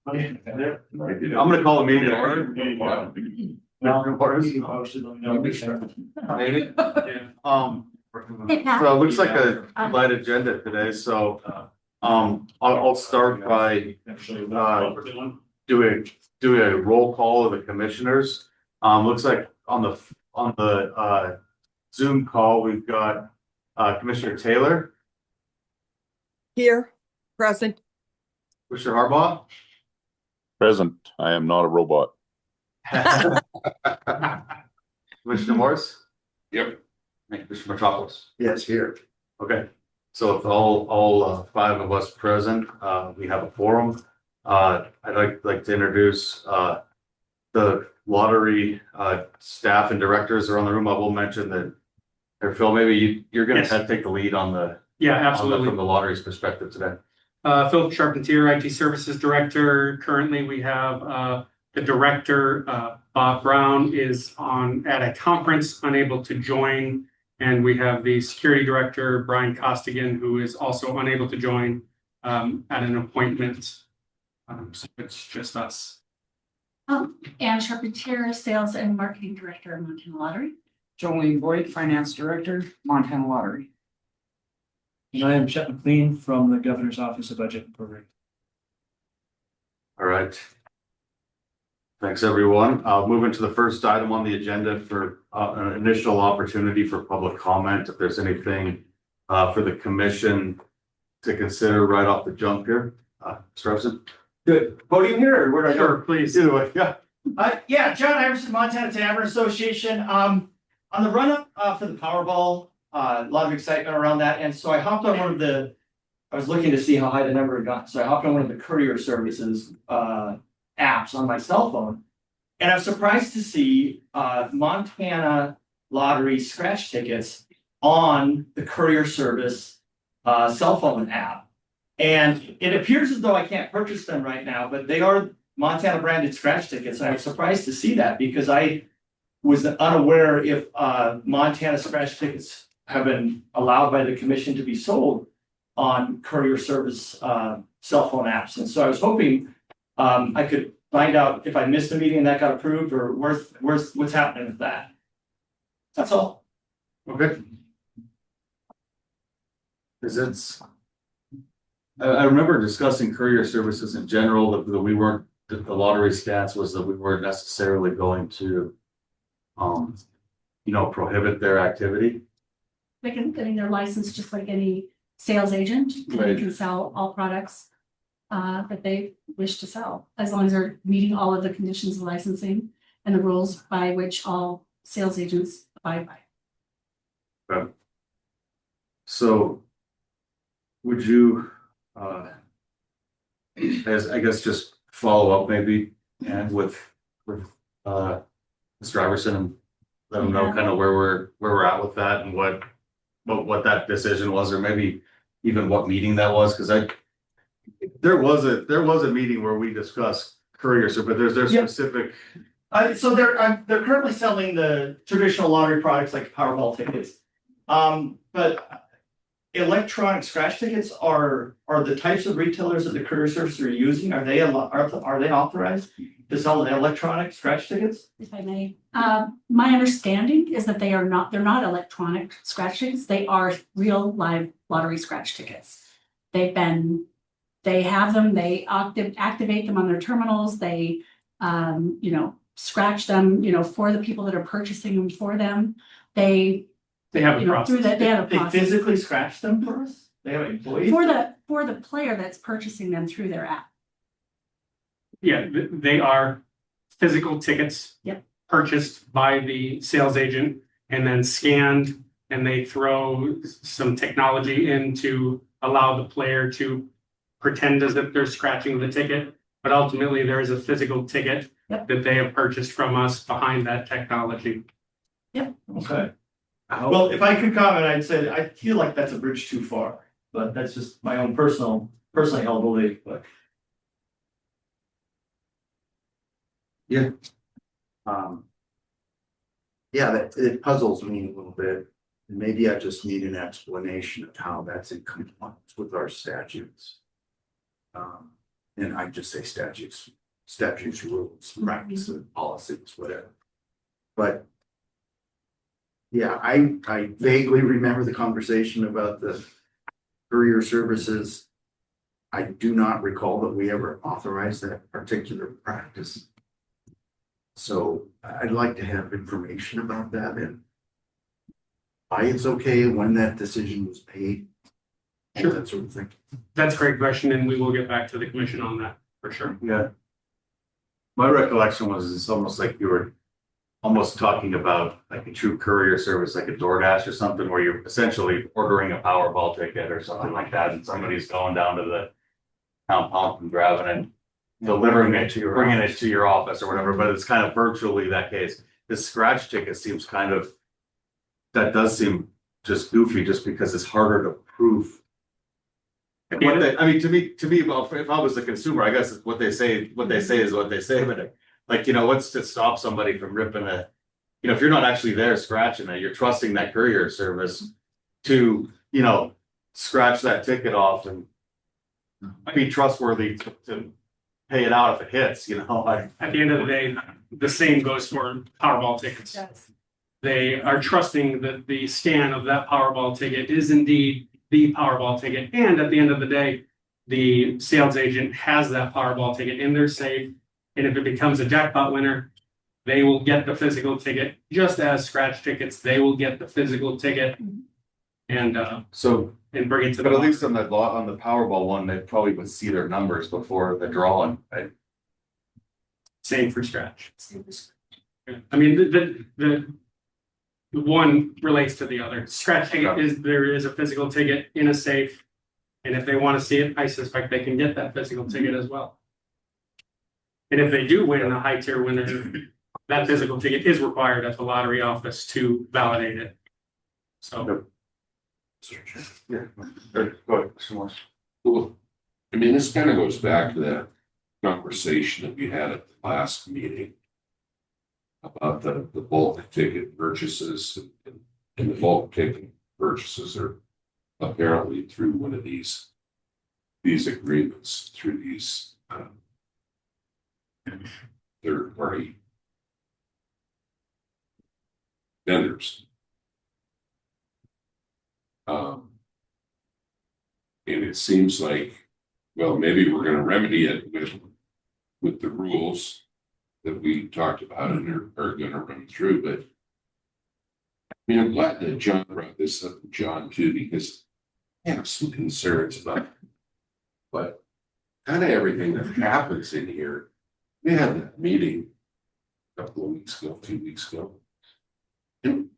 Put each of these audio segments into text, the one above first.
I'm gonna call a meeting to order. Maybe. So it looks like a light agenda today, so I'll start by doing a roll call of the commissioners. Looks like on the Zoom call, we've got Commissioner Taylor. Here, present. Commissioner Harbaugh. Present. I am not a robot. Commissioner Morris. Yep. And Commissioner Metropolis. Yes, here. Okay, so with all five of us present, we have a quorum. I'd like to introduce the lottery staff and directors are on the room. I will mention that, or Phil, maybe you're gonna Yes. have to take the lead on the Absolutely. from the lottery's perspective today. Phil Charpentier, IT Services Director. Currently, we have the Director, Bob Brown, is at a conference, unable to join. And we have the Security Director, Brian Costigan, who is also unable to join at an appointment. So it's just us. Anne Charpentier, Sales and Marketing Director of Montana Lottery. Jolene Boyd, Finance Director, Montana Lottery. And I am Chet McLean from the Governor's Office of Budget and Program. All right. Thanks, everyone. I'll move into the first item on the agenda for an initial opportunity for public comment. If there's anything for the commission to consider right off the jump here. Mr. Everson? Good. Podium here, or where do I go? Sure, please. Either way, yeah. Yeah, John Iverson, Montana Tavern Association. On the run up for the Powerball, a lot of excitement around that. And so I hopped on I was looking to see how high the number had gotten. So I hopped on one of the courier services apps on my cell phone. And I'm surprised to see Montana Lottery scratch tickets on the courier service cell phone app. And it appears as though I can't purchase them right now, but they are Montana branded scratch tickets. And I was surprised to see that because I was unaware if Montana scratch tickets have been allowed by the commission to be sold on courier service cell phone apps. And so I was hoping I could find out if I missed a meeting and that got approved or what's happening with that. That's all. Okay. Because I remember discussing courier services in general, that we weren't, the lottery stance was that we weren't necessarily going to, prohibit their activity. They can, they're licensed just like any sales agent. And Right. they can sell all products that they wish to sell, as long as they're meeting all of the conditions of licensing and the rules by which all sales agents abide by. Okay. So would you, as I guess just follow up maybe and with Mr. Iverson and let them know kind of where we're at with that and what that decision was, or maybe even what meeting that was, because there was a meeting where we discussed courier, but there's specific. So they're currently selling the traditional lottery products like Powerball tickets. But electronic scratch tickets are the types of retailers that the courier service are using. Are they authorized to sell electronic scratch tickets? If I may, my understanding is that they're not electronic scratch tickets. They are real live lottery scratch tickets. They have them, they activate them on their terminals, they, scratch them, for the people that are purchasing them for them. They have a process. through that, they have a They process. physically scratch them for us? They have employees? For the player that's purchasing them through their app. Yeah, they are physical tickets. Yep. Purchased by the sales agent and then scanned, and they throw some technology in to allow the player to pretend as if they're scratching the ticket. But ultimately, there is a physical ticket Yep. that they have purchased from us behind that technology. Okay. Well, if I could comment, I'd say I feel like that's a bridge too far, but that's just my own personally held belief, but. Yeah. Yeah, it puzzles me a little bit. And maybe I just need an explanation of how that's in compliance with our statutes. And I just say statutes, rules, practices, policies, whatever. But yeah, I vaguely remember the conversation about the courier services. I do not recall that we ever authorized that particular practice. So I'd like to have information about that and why it's okay, when that decision was made. all Sure. That sort of thing. That's a great question, and we will get back to the commission on that for sure. Yeah. My recollection was it's almost like you were almost talking about like a true courier service, like a DoorDash or something, where you're essentially ordering a Powerball ticket or something like that, and somebody's going down to the town pump and grabbing it, delivering it to you, bringing it to your office or whatever, but it's kind of virtually that case. This scratch ticket seems kind of, that does seem just goofy, just because it's harder to prove. And what they, I mean, to me, well, if I was the consumer, I guess what they say is what they say, but like, you know, what's to stop somebody from ripping a, you know, if you're not actually there scratching it, you're trusting that courier service to, you know, scratch that ticket off and be trustworthy to pay it out if it hits, you know, like. At the end of the day, the same goes for Powerball tickets. Yes. They are trusting that the scan of that Powerball ticket is indeed the Powerball ticket. And at the end of the day, the sales agent has that Powerball ticket in their safe. And if it becomes a jackpot winner, they will get the physical ticket, just as scratch tickets, they will get the physical ticket and bring it to the. But at least on the Powerball one, they probably would see their numbers before the drawing, right? Same for scratch. I mean, the one relates to the other. Scratch ticket there is a physical ticket in a safe. And if they want to see it, I suspect they can get that physical ticket as well. And if they do win a high tier winner, that physical ticket is required at the lottery office to validate it. So. Yeah. Go ahead, Mr. Morris. Well, I mean, this kind of goes back to that conversation that we had at the last meeting about the bulk ticket purchases, and the bulk ticket purchases are apparently through one of these agreements, through these third party vendors. And it seems like, well, maybe we're gonna remedy it with the rules that we talked about and are gonna run through, but I mean, I'm glad that John brought this up, John, too, because I have some concerns about it. But kind of everything that happens in here, we had that meeting a couple of weeks ago, 2 weeks ago. And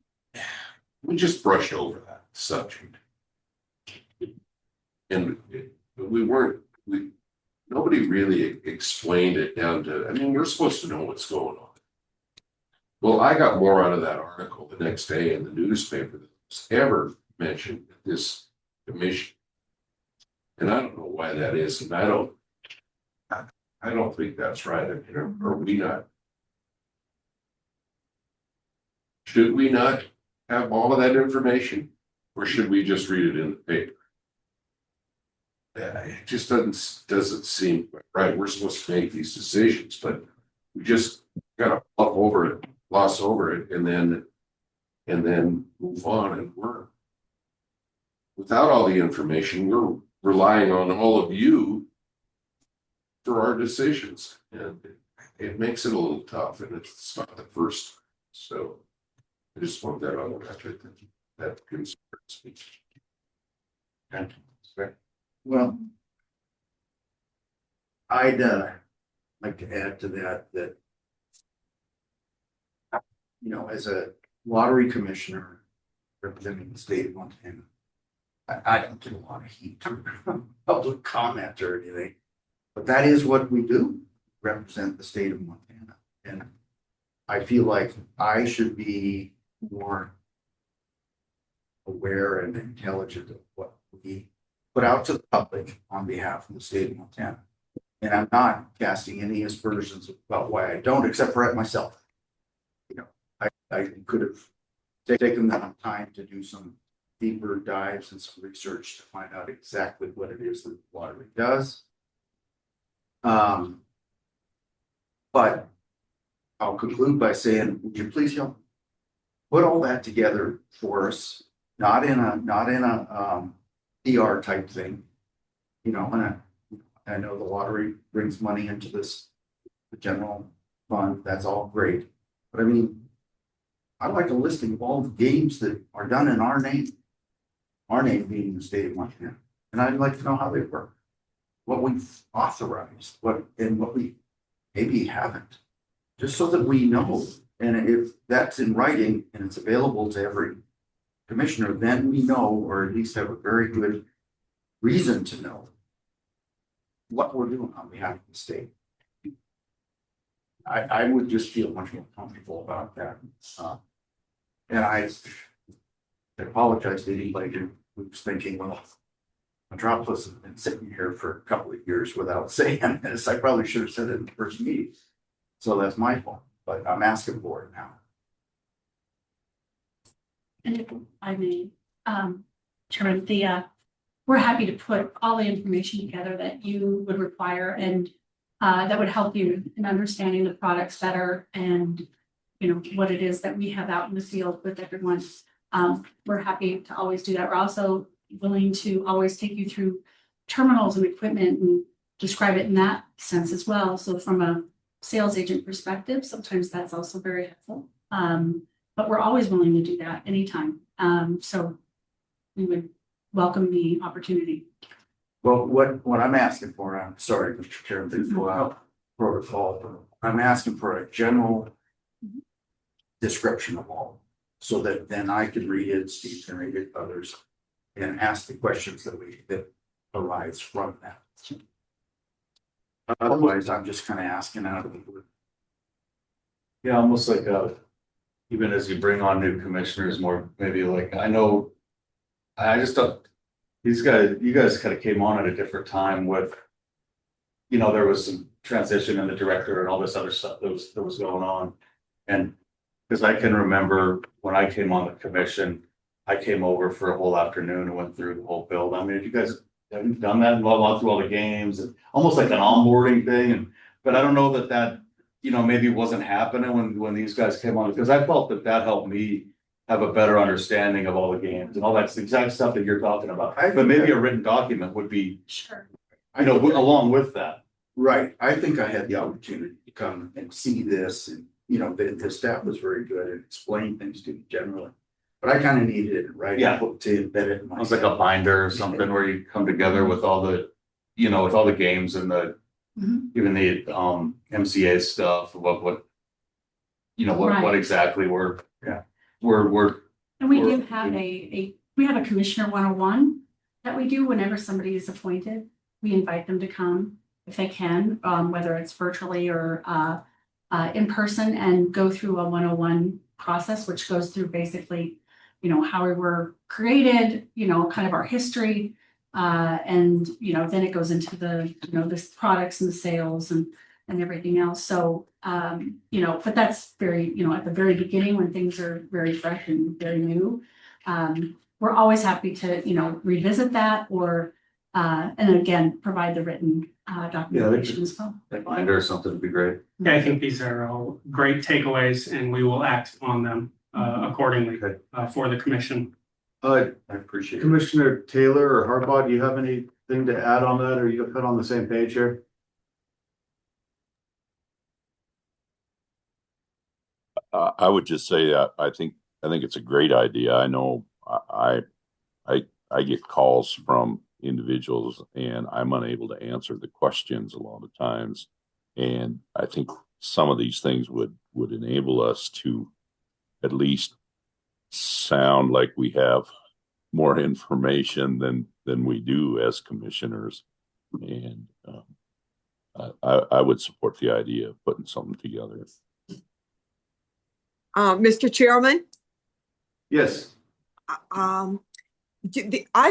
we just brushed over that subject. And nobody really explained it down to, I mean, we're supposed to know what's going on. Well, I got more out of that article the next day in the newspaper than was ever mentioned at this commission. And I don't know why that is, and I don't think that's right. I mean, are we not? Should we not have all of that information, or should we just read it in the paper? It just doesn't seem right. We're supposed to make these decisions, but we just gotta gloss over it, and then move on. And we're without all the information, we're relying on all of you for our decisions, and it makes it a little tough, and it's not the first. So I just want that on the record that concerns me. Well, I'd like to add to that, you know, as a lottery commissioner representing the state of Montana, I don't get a lot of heat or public comment or anything, but that is what we do, represent the state of Montana. And I feel like I should be more aware and intelligent of what we put out to the public on behalf of the state of Montana. And I'm not casting any aspersions about why I don't, except for at myself. You know, I could have taken the time to do some deeper dives and some research to find out exactly what it is that the lottery does. But I'll conclude by saying, would you please help put all that together for us, not in a PR type thing. You know, and I know the lottery brings money into this, the general fund, that's all great. But I mean, I'd like a listing of all the games that are done in our name being the state of Montana. And I'd like to know how they work, what we've authorized, what we maybe haven't, just so that we know. And if that's in writing and it's available to every commissioner, then we know, or at least have a very good reason to know what we're doing on behalf of the state. I would just feel much more comfortable about that. And I apologize to anybody who was thinking, well, Metropolis has been sitting here for a couple of years without saying this. I probably should have said it in the first meeting. So that's my fault, but I'm asking for it now. And if I may, Chairman, we're happy to put all the information together that you would require and that would help you in understanding the products better and, you know, what it is that we have out in the field with everyone. We're happy to always do that. We're also willing to always take you through terminals and equipment and describe it in that sense as well. So from a sales agent perspective, sometimes that's also very helpful. But we're always willing to do that anytime. So we would welcome the opportunity. Well, what I'm asking for, I'm sorry, Mr. Chairman, to go out protocol, but I'm asking for a general description of all, so that then I can read it, Steve can read it, others, and ask the questions that arise from that. Otherwise, I'm just kind of asking out of the blue. Yeah, almost like even as you bring on new commissioners, more maybe like I know, I just don't. You guys kind of came on at a different time with, you know, there was some transition in the director and all this other stuff that was going on. And because I can remember when I came on the commission, I came over for a whole afternoon and went through the whole build. I mean, you guys haven't done that and gone through all the games and almost like an onboarding thing. But I don't know that, you know, maybe wasn't happening when these guys came on, because I felt that helped me have a better understanding of all the games and all that's the exact stuff that you're talking about. But maybe a written document would be, Sure. you know, along with that. Right, I think I had the opportunity to come and see this, and you know, the staff was very good at explaining things to me generally. But I kind of needed it, right? Yeah. To embed it in my. It was like a binder or something where you come together with all the, you know, with all the games and the, even the MCA stuff, what, you know, what Right. exactly we're. And we do have we have a Commissioner 101 that we do whenever somebody is appointed. We invite them to come if they can, whether it's virtually or in person, and go through a 101 process, which goes through basically, you know, how we were created, you know, kind of our history. And, you know, then it goes into the, you know, the products and the sales and everything else. So, you know, but that's very, you know, at the very beginning when things are very fresh and very new. We're always happy to, you know, revisit that or, and then again, provide the written documentation as well. A binder or something would be great. Yeah, I think these are all great takeaways and we will act on them accordingly for the commission. I appreciate it. Commissioner Taylor or Harbaugh, do you have anything to add on that, or you put on the same page here? I would just say that I think it's a great idea. I know I get calls from individuals and I'm unable to answer the questions a lot of times. And I think some of these things would enable us to at least sound like we have more information than we do as commissioners. And I would support the idea of putting something together. Mr. Chairman, Yes. I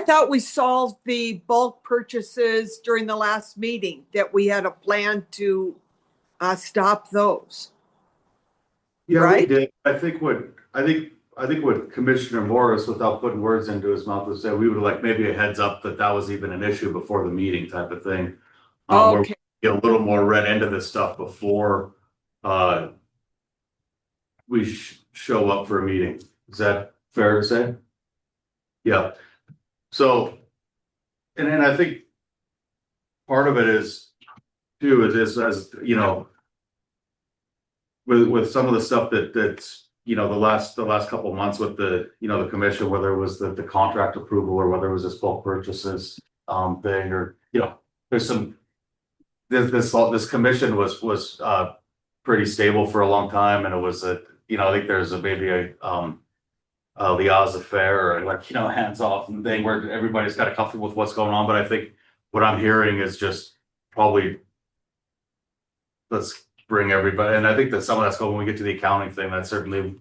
thought we solved the bulk purchases during the last meeting, that we had a plan to stop those. Yeah, Right? we did. I think what Commissioner Morris, without putting words into his mouth, was that we would like maybe a heads up that was even an issue before the meeting type of thing. Okay. get a little more read into this stuff before we show up for a meeting. Is that fair to say? Yeah. So, and then I think part of it is too, is this, as you know, with some of the stuff that's, you know, the last couple of months with the, you know, the commission, whether it was the contract approval or whether it was this bulk purchases thing, or, you know, there's some, this commission was pretty stable for a long time, and it was a, you know, I think there's maybe a liaison affair, or like, you know, hands off and thing where everybody's got comfortable with what's going on. But I think what I'm hearing is just probably let's bring everybody, and I think that some of that's going, when we get to the accounting thing, that's certainly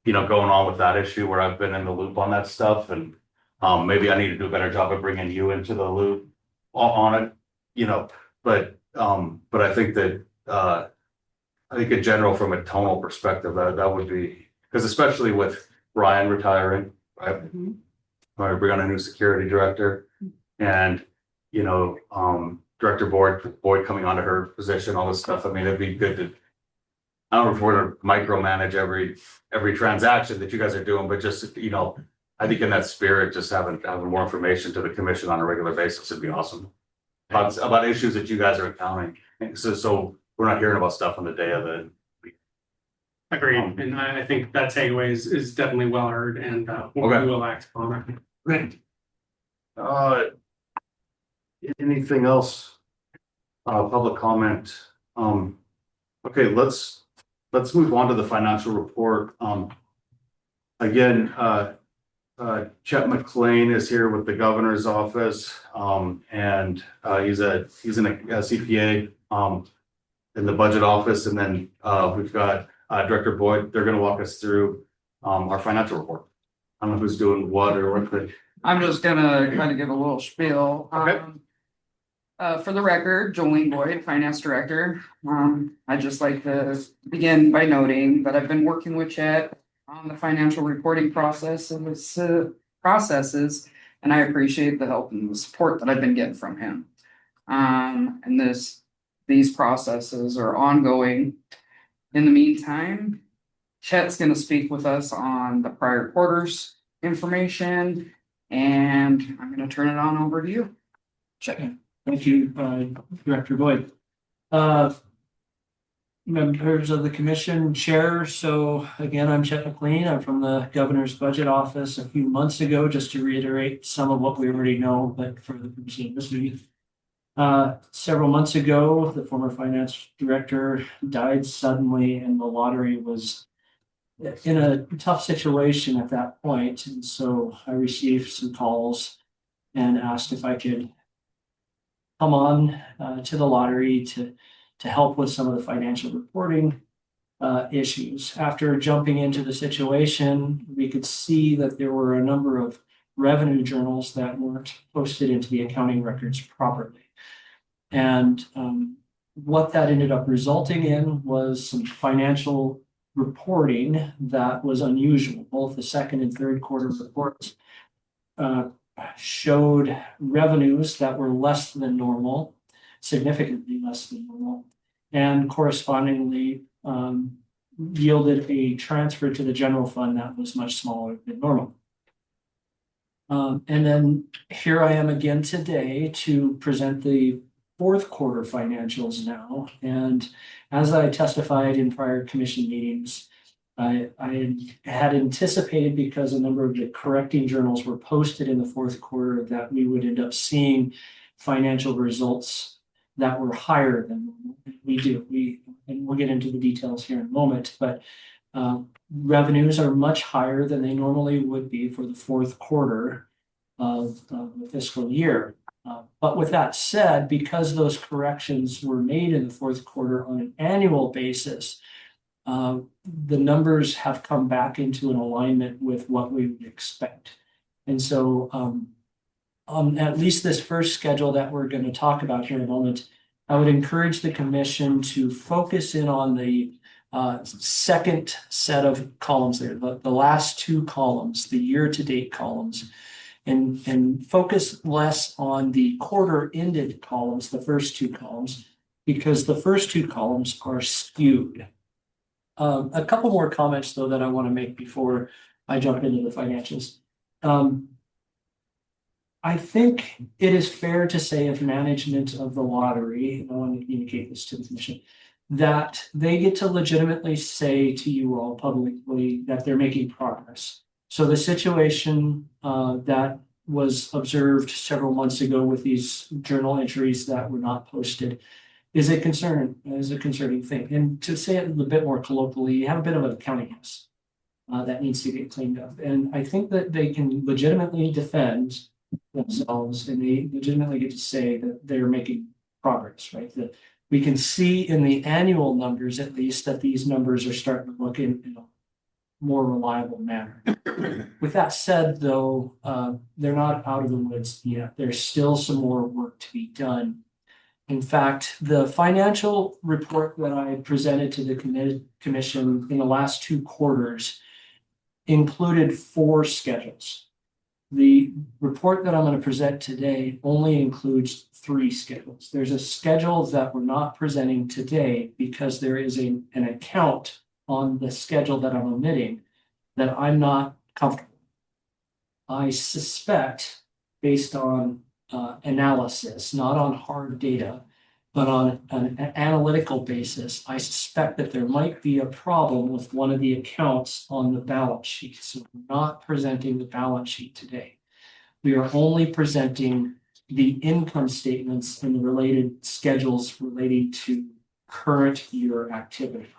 you know, going on with that issue where I've been in the loop on that stuff, and maybe I need to do a better job of bringing you into the loop on it, you know. But I think that I think in general, from a tonal perspective, that would be, because especially with Ryan retiring, right? Mhm. Or bring on a new security director, and you know, Director Boyd coming onto her position, all this stuff. I mean, it'd be good to, I don't know if we're to micromanage every transaction that you guys are doing, but just, you know, I think in that spirit, just having more information to the commission on a regular basis would be awesome. About issues that you guys are encountering. So we're not hearing about stuff on the day of the. Agreed, and I think that takeaway is definitely well heard, and we Okay. will act upon it. Great. Anything else? Public comment. Okay, let's move on to the financial report. Again, Chet McLean is here with the governor's office, and he's a CPA in the budget office, and then we've got Director Boyd. They're going to walk us through our financial report. I don't know who's doing what or what the. I'm just gonna kind of give a little spiel. Okay. For the record, Jolene Boyd, Finance Director. I'd just like to begin by noting that I've been working with Chet on the financial reporting process and its processes, and I appreciate the help and the support that I've been getting from him. And these processes are ongoing. In the meantime, Chet's going to speak with us on the prior quarter's information, and I'm going to turn it on over to you. Chet. Thank you, Director Boyd. Members of the commission, chair. So again, I'm Chet McLean. I'm from the governor's budget office. A few months ago, just to reiterate some of what we already know, but for the purpose of this meeting. Several months ago, the former finance director died suddenly, and the lottery was in a tough situation at that point. And so I received some calls and asked if I could come on to the lottery to help with some of the financial reporting issues. After jumping into the situation, we could see that there were a number of revenue journals that weren't posted into the accounting records properly. And what that ended up resulting in was some financial reporting that was unusual. Both the second and third quarter reports showed revenues that were less than normal, significantly less than normal, and correspondingly yielded a transfer to the general fund that was much smaller than normal. And then here I am again today to present the fourth quarter financials now. And as I testified in prior commission meetings, I had anticipated, because a number of the correcting journals were posted in the fourth quarter, that we would end up seeing financial results that were higher than normal. We do. And we'll get into the details here in a moment, but revenues are much higher than they normally would be for the fourth quarter of the fiscal year. But with that said, because those corrections were made in the fourth quarter on an annual basis, the numbers have come back into an alignment with what we would expect. And so on at least this first schedule that we're going to talk about here in a moment, I would encourage the commission to focus in on the second set of columns there, the last two columns, the year-to-date columns. and focus less on the quarter ended columns, the first two columns, because the first two columns are skewed. A couple more comments though that I want to make before I jump into the financials. I think it is fair to say of management of the lottery, I want to communicate this to the commission, that they get to legitimately say to you all publicly that they're making progress. So the situation that was observed several months ago with these journal entries that were not posted is a concerning thing. And to say it a little bit more colloquially, you have a bit of an accounting mess that needs to get cleaned up. And I think that they can legitimately defend themselves and they legitimately get to say that they're making progress, right? That we can see in the annual numbers, at least, that these numbers are starting to look in a more reliable manner. With that said, though, they're not out of the woods yet. There's still some more work to be done. In fact, the financial report that I presented to the commission in the last 2 quarters included 4 schedules. The report that I'm going to present today only includes 3 schedules. There's a schedule that we're not presenting today because there is an account on the schedule that I'm omitting that I'm not comfortable. I suspect, based on analysis, not on hard data, but on an analytical basis, I suspect that there might be a problem with one of the accounts on the balance sheet. So we're not presenting the balance sheet today. We are only presenting the income statements and the related schedules relating to current year activity.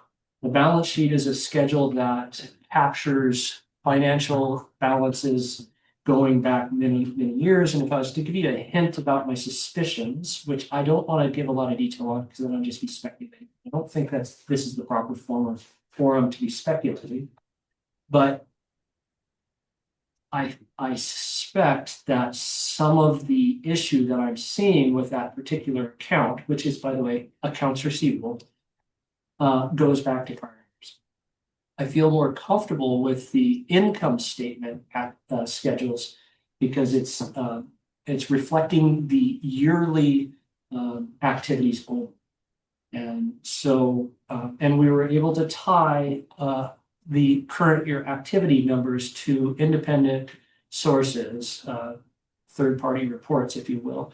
The balance sheet is a schedule that captures financial balances going back many, many years. And if I was to give you a hint about my suspicions, which I don't want to give a lot of detail on because then I'll just be speculating. I don't think this is the proper forum to be speculating. But I suspect that some of the issue that I'm seeing with that particular account, which is, by the way, accounts receivable, goes back to prior years. I feel more comfortable with the income statement schedules because it's reflecting the yearly activities only. And so, and we were able to tie the current year activity numbers to independent sources, third-party reports, if you will.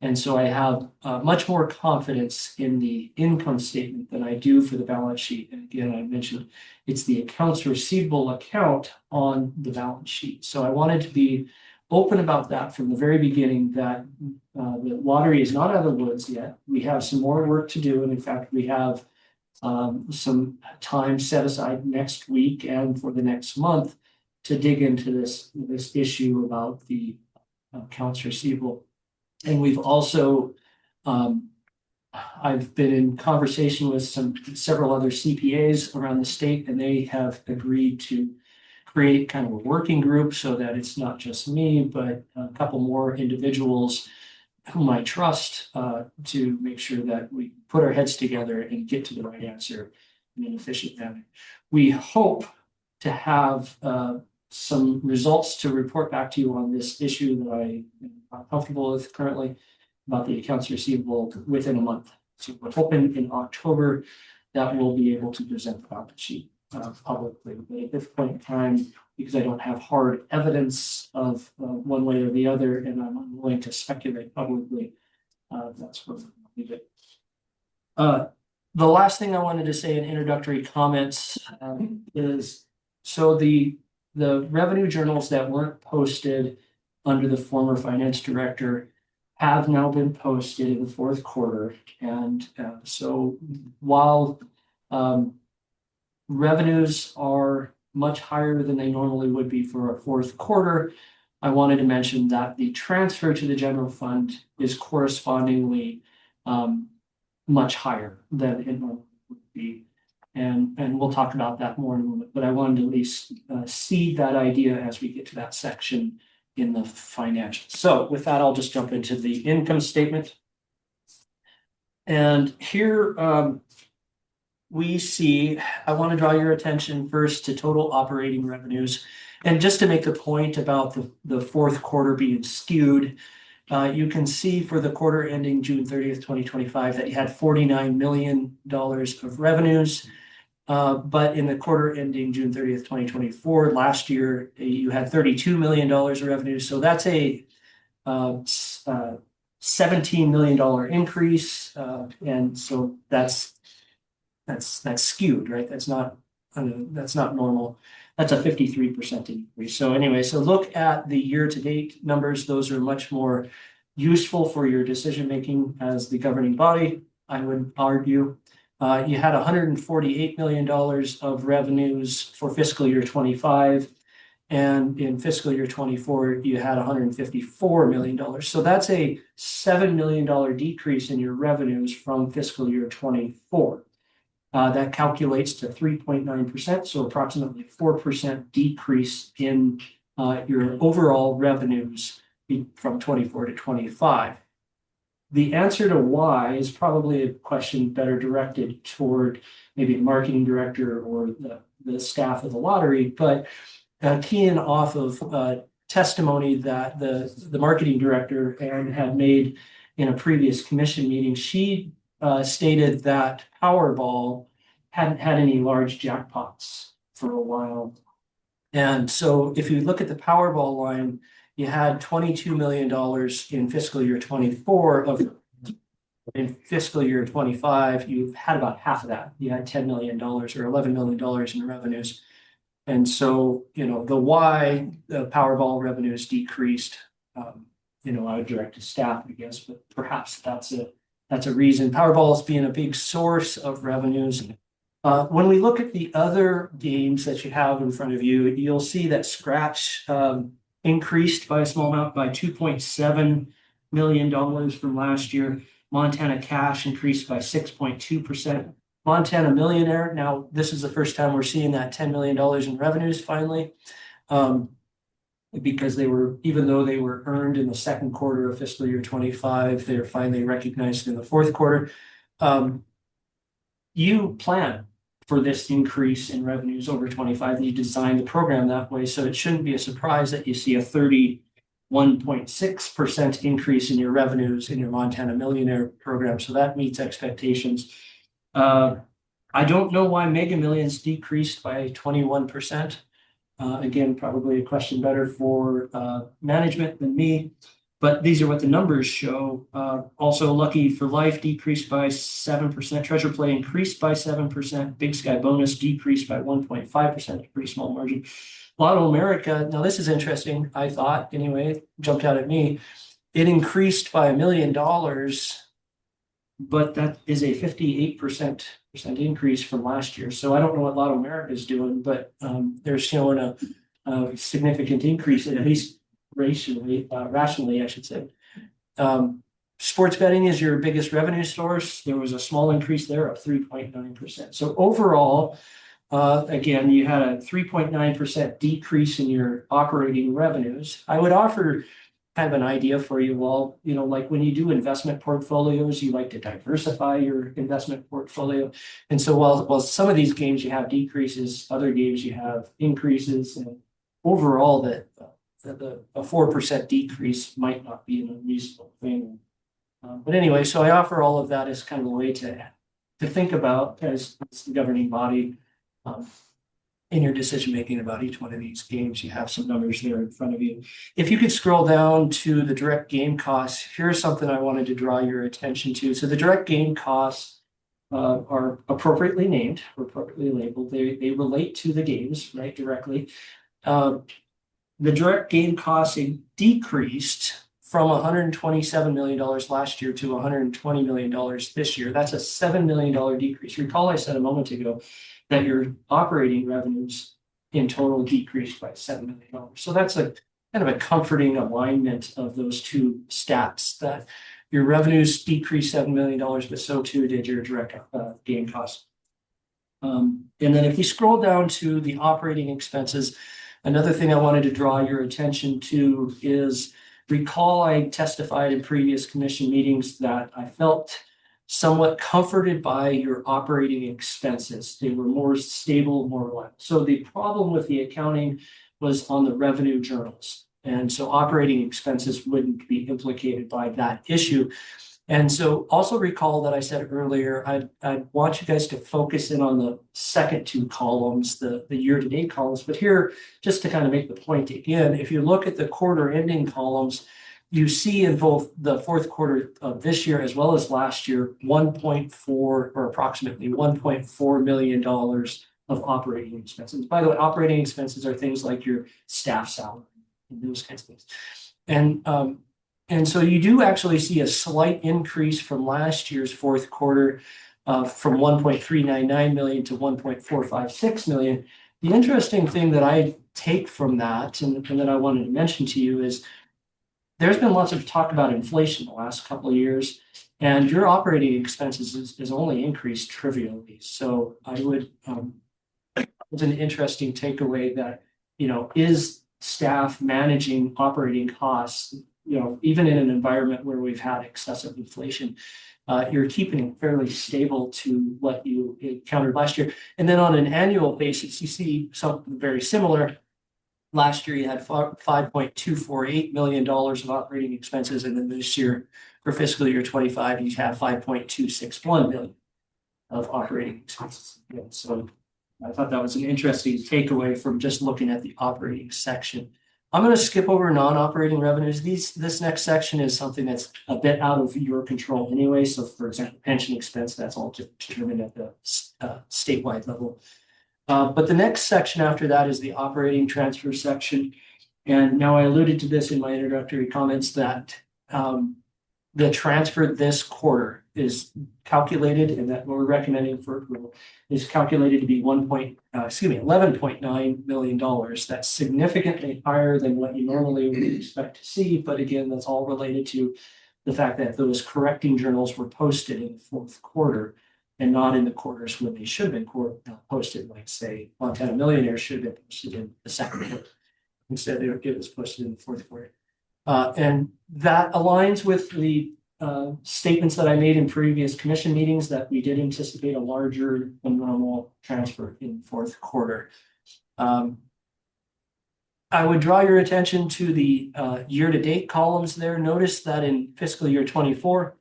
And so I have much more confidence in the income statement than I do for the balance sheet. And again, I mentioned it's the accounts receivable account on the balance sheet. So I wanted to be open about that from the very beginning, that the lottery is not out of the woods yet. We have some more work to do. And in fact, we have some time set aside next week and for the next month to dig into this issue about the accounts receivable. And we've also, I've been in conversation with several other CPAs around the state, and they have agreed to create kind of a working group so that it's not just me, but a couple more individuals whom I trust to make sure that we put our heads together and get to the right answer in an efficient manner. We hope to have some results to report back to you on this issue that I am comfortable with currently about the accounts receivable within a month. So we're hoping in October that we'll be able to present the balance sheet publicly. But at this point in time, because I don't have hard evidence of one way or the other, and I'm unwilling to speculate publicly, that's where we'll leave it. The last thing I wanted to say in introductory comments is, so the revenue journals that weren't posted under the former finance director have now been posted in the 4th quarter. And so while revenues are much higher than they normally would be for a 4th quarter, I wanted to mention that the transfer to the general fund is correspondingly much higher than it normally would be. And we'll talk about that more in a moment, but I wanted to at least seed that idea as we get to that section in the financials. So with that, I'll just jump into the income statement. And here we see, I want to draw your attention first to total operating revenues. And just to make the point about the fourth quarter being skewed, you can see for the quarter ending June 30th, 2025, that you had $49 million of revenues. But in the quarter ending June 30th, 2024, last year, you had $32 million of revenue. So that's a $17 million increase. And so that's skewed, right? That's not normal. That's a 53% increase. So anyway, so look at the year-to-date numbers. Those are much more useful for your decision-making as the governing body, I would argue. You had $148 million of revenues for fiscal year 25. And in fiscal year 24, you had $154 million. So that's a $7 million decrease in your revenues from fiscal year 24. That calculates to 3.9%, so approximately 4% decrease in your overall revenues from 24 to 25. The answer to why is probably a question better directed toward maybe the marketing director or the staff of the lottery, but keying off of testimony that the marketing director had made in a previous commission meeting, she stated that Powerball hadn't had any large jackpots for a while. And so if you look at the Powerball line, you had $22 million in fiscal year 24 in fiscal year 25, you've had about half of that. You had $10 million or $11 million in revenues. And so, the why the Powerball revenues decreased, I would direct to staff, I guess, but perhaps that's a reason. Powerball is being a big source of revenues. When we look at the other games that you have in front of you, you'll see that Scratch increased by a small amount, by $2.7 million from last year. Montana Cash increased by 6.2%. Montana Millionaire, now this is the first time we're seeing that $10 million in revenues finally, because even though they were earned in the second quarter of fiscal year 25, they're finally recognized in the fourth quarter. You plan for this increase in revenues over 25, and you designed the program that way, so it shouldn't be a surprise that you see a 31.6% increase in your revenues in your Montana Millionaire program, so that meets expectations. I don't know why Mega Millions decreased by 21%. Again, probably a question better for management than me, but these are what the numbers show. Also, Lucky for Life decreased by 7%. Treasure Play increased by 7%. Big Sky Bonus decreased by 1.5%, a pretty small margin. Lotto America, now this is interesting, I thought, anyway, jumped out at me. It increased by $1 million, but that is a 58% increase from last year. So I don't know what Lotto America is doing, but they're showing a significant increase, at least rationally, I should say. Sports betting is your biggest revenue source. There was a small increase there of 3.9%. So overall, again, you had a 3.9% decrease in your operating revenues. I would offer kind of an idea for you. Well, like when you do investment portfolios, you like to diversify your investment portfolio. And so while some of these games you have decreases, other games you have increases, and overall a 4% decrease might not be an unreasonable thing. But anyway, so I offer all of that as kind of a way to think about as the governing body in your decision making about each one of these games. You have some numbers there in front of you. If you could scroll down to the direct game costs, here's something I wanted to draw your attention to. So the direct game costs are appropriately named, or appropriately labeled. They relate to the games, right, directly. The direct game costs decreased from $127 million last year to $120 million this year. That's a $7 million decrease. Recall I said a moment ago that your operating revenues in total decreased by $7 million. So that's a kind of a comforting alignment of those two stats, that your revenues decreased $7 million, but so too did your direct game costs. And then if we scroll down to the operating expenses, another thing I wanted to draw your attention to is, recall I testified in previous commission meetings that I felt somewhat comforted by your operating expenses. They were more stable, more reliable. So the problem with the accounting was on the revenue journals. And so operating expenses wouldn't be implicated by that issue. And so also recall that I said earlier, I want you guys to focus in on the second two columns, the year-to-date columns. But here, just to kind of make the point again, if you look at the quarter ending columns, you see in both the fourth quarter of this year as well as last year, 1.4 or approximately $1.4 million of operating expenses. By the way, operating expenses are things like your staff salary and those kinds of things. And so you do actually see a slight increase from last year's fourth quarter from 1.399 million to 1.456 million. The interesting thing that I take from that and that I wanted to mention to you is there's been lots of talk about inflation the last couple of years, and your operating expenses is only increased trivially. So I would, it's an interesting takeaway that, is staff managing operating costs, even in an environment where we've had excessive inflation, you're keeping it fairly stable to what you encountered last year. And then on an annual basis, you see something very similar. Last year, you had $5.248 million of operating expenses. And then this year, for fiscal year 25, you have $5.261 million of operating expenses. Yeah, so I thought that was an interesting takeaway from just looking at the operating section. I'm going to skip over non-operating revenues. This next section is something that's a bit out of your control anyway. So for example, pension expense, that's all determined at the statewide level. But the next section after that is the operating transfer section. And now I alluded to this in my introductory comments that the transfer this quarter is calculated, and that we're recommending for approval is calculated to be $11.9 million. That's significantly higher than what you normally would expect to see. But again, that's all related to the fact that those correcting journals were posted in the fourth quarter and not in the quarters when they should have been posted, like say Montana Millionaire should have been posted in the second quarter. Instead, it was posted in the fourth quarter. And that aligns with the statements that I made in previous commission meetings that we did anticipate a larger than normal transfer in the fourth quarter. I would draw your attention to the year-to-date columns there. Notice that in fiscal year 24,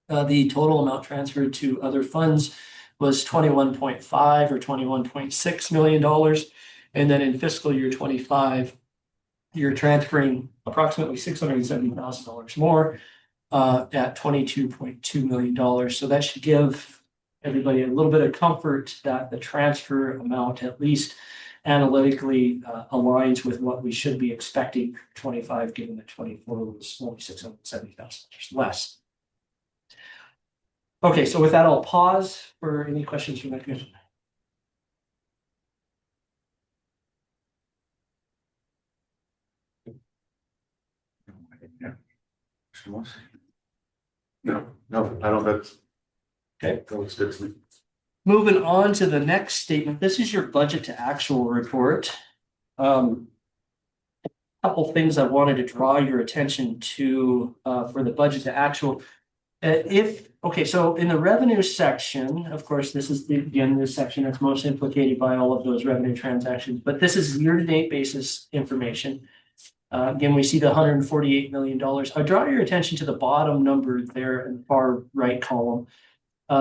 the total amount transferred to other funds was $21.5 or $21.6 million. And then in fiscal year 25, you're transferring approximately $670,000 more at $22.2 million. So that should give everybody a little bit of comfort that the transfer amount at least analytically aligns with what we should be expecting for 25, given that 24 was only $670,000 less. Okay, so with that, I'll pause for any questions from the commission. No, I don't, that's. Okay. That looks good to me. Moving on to the next statement. This is your budget to actual report. A couple things I wanted to draw your attention to for the budget to actual. So in the revenue section, of course, this is the section that's most implicated by all of those revenue transactions, but this is year-to-date basis information. Again, we see the $148 million. I draw your attention to the bottom number there in the far right column.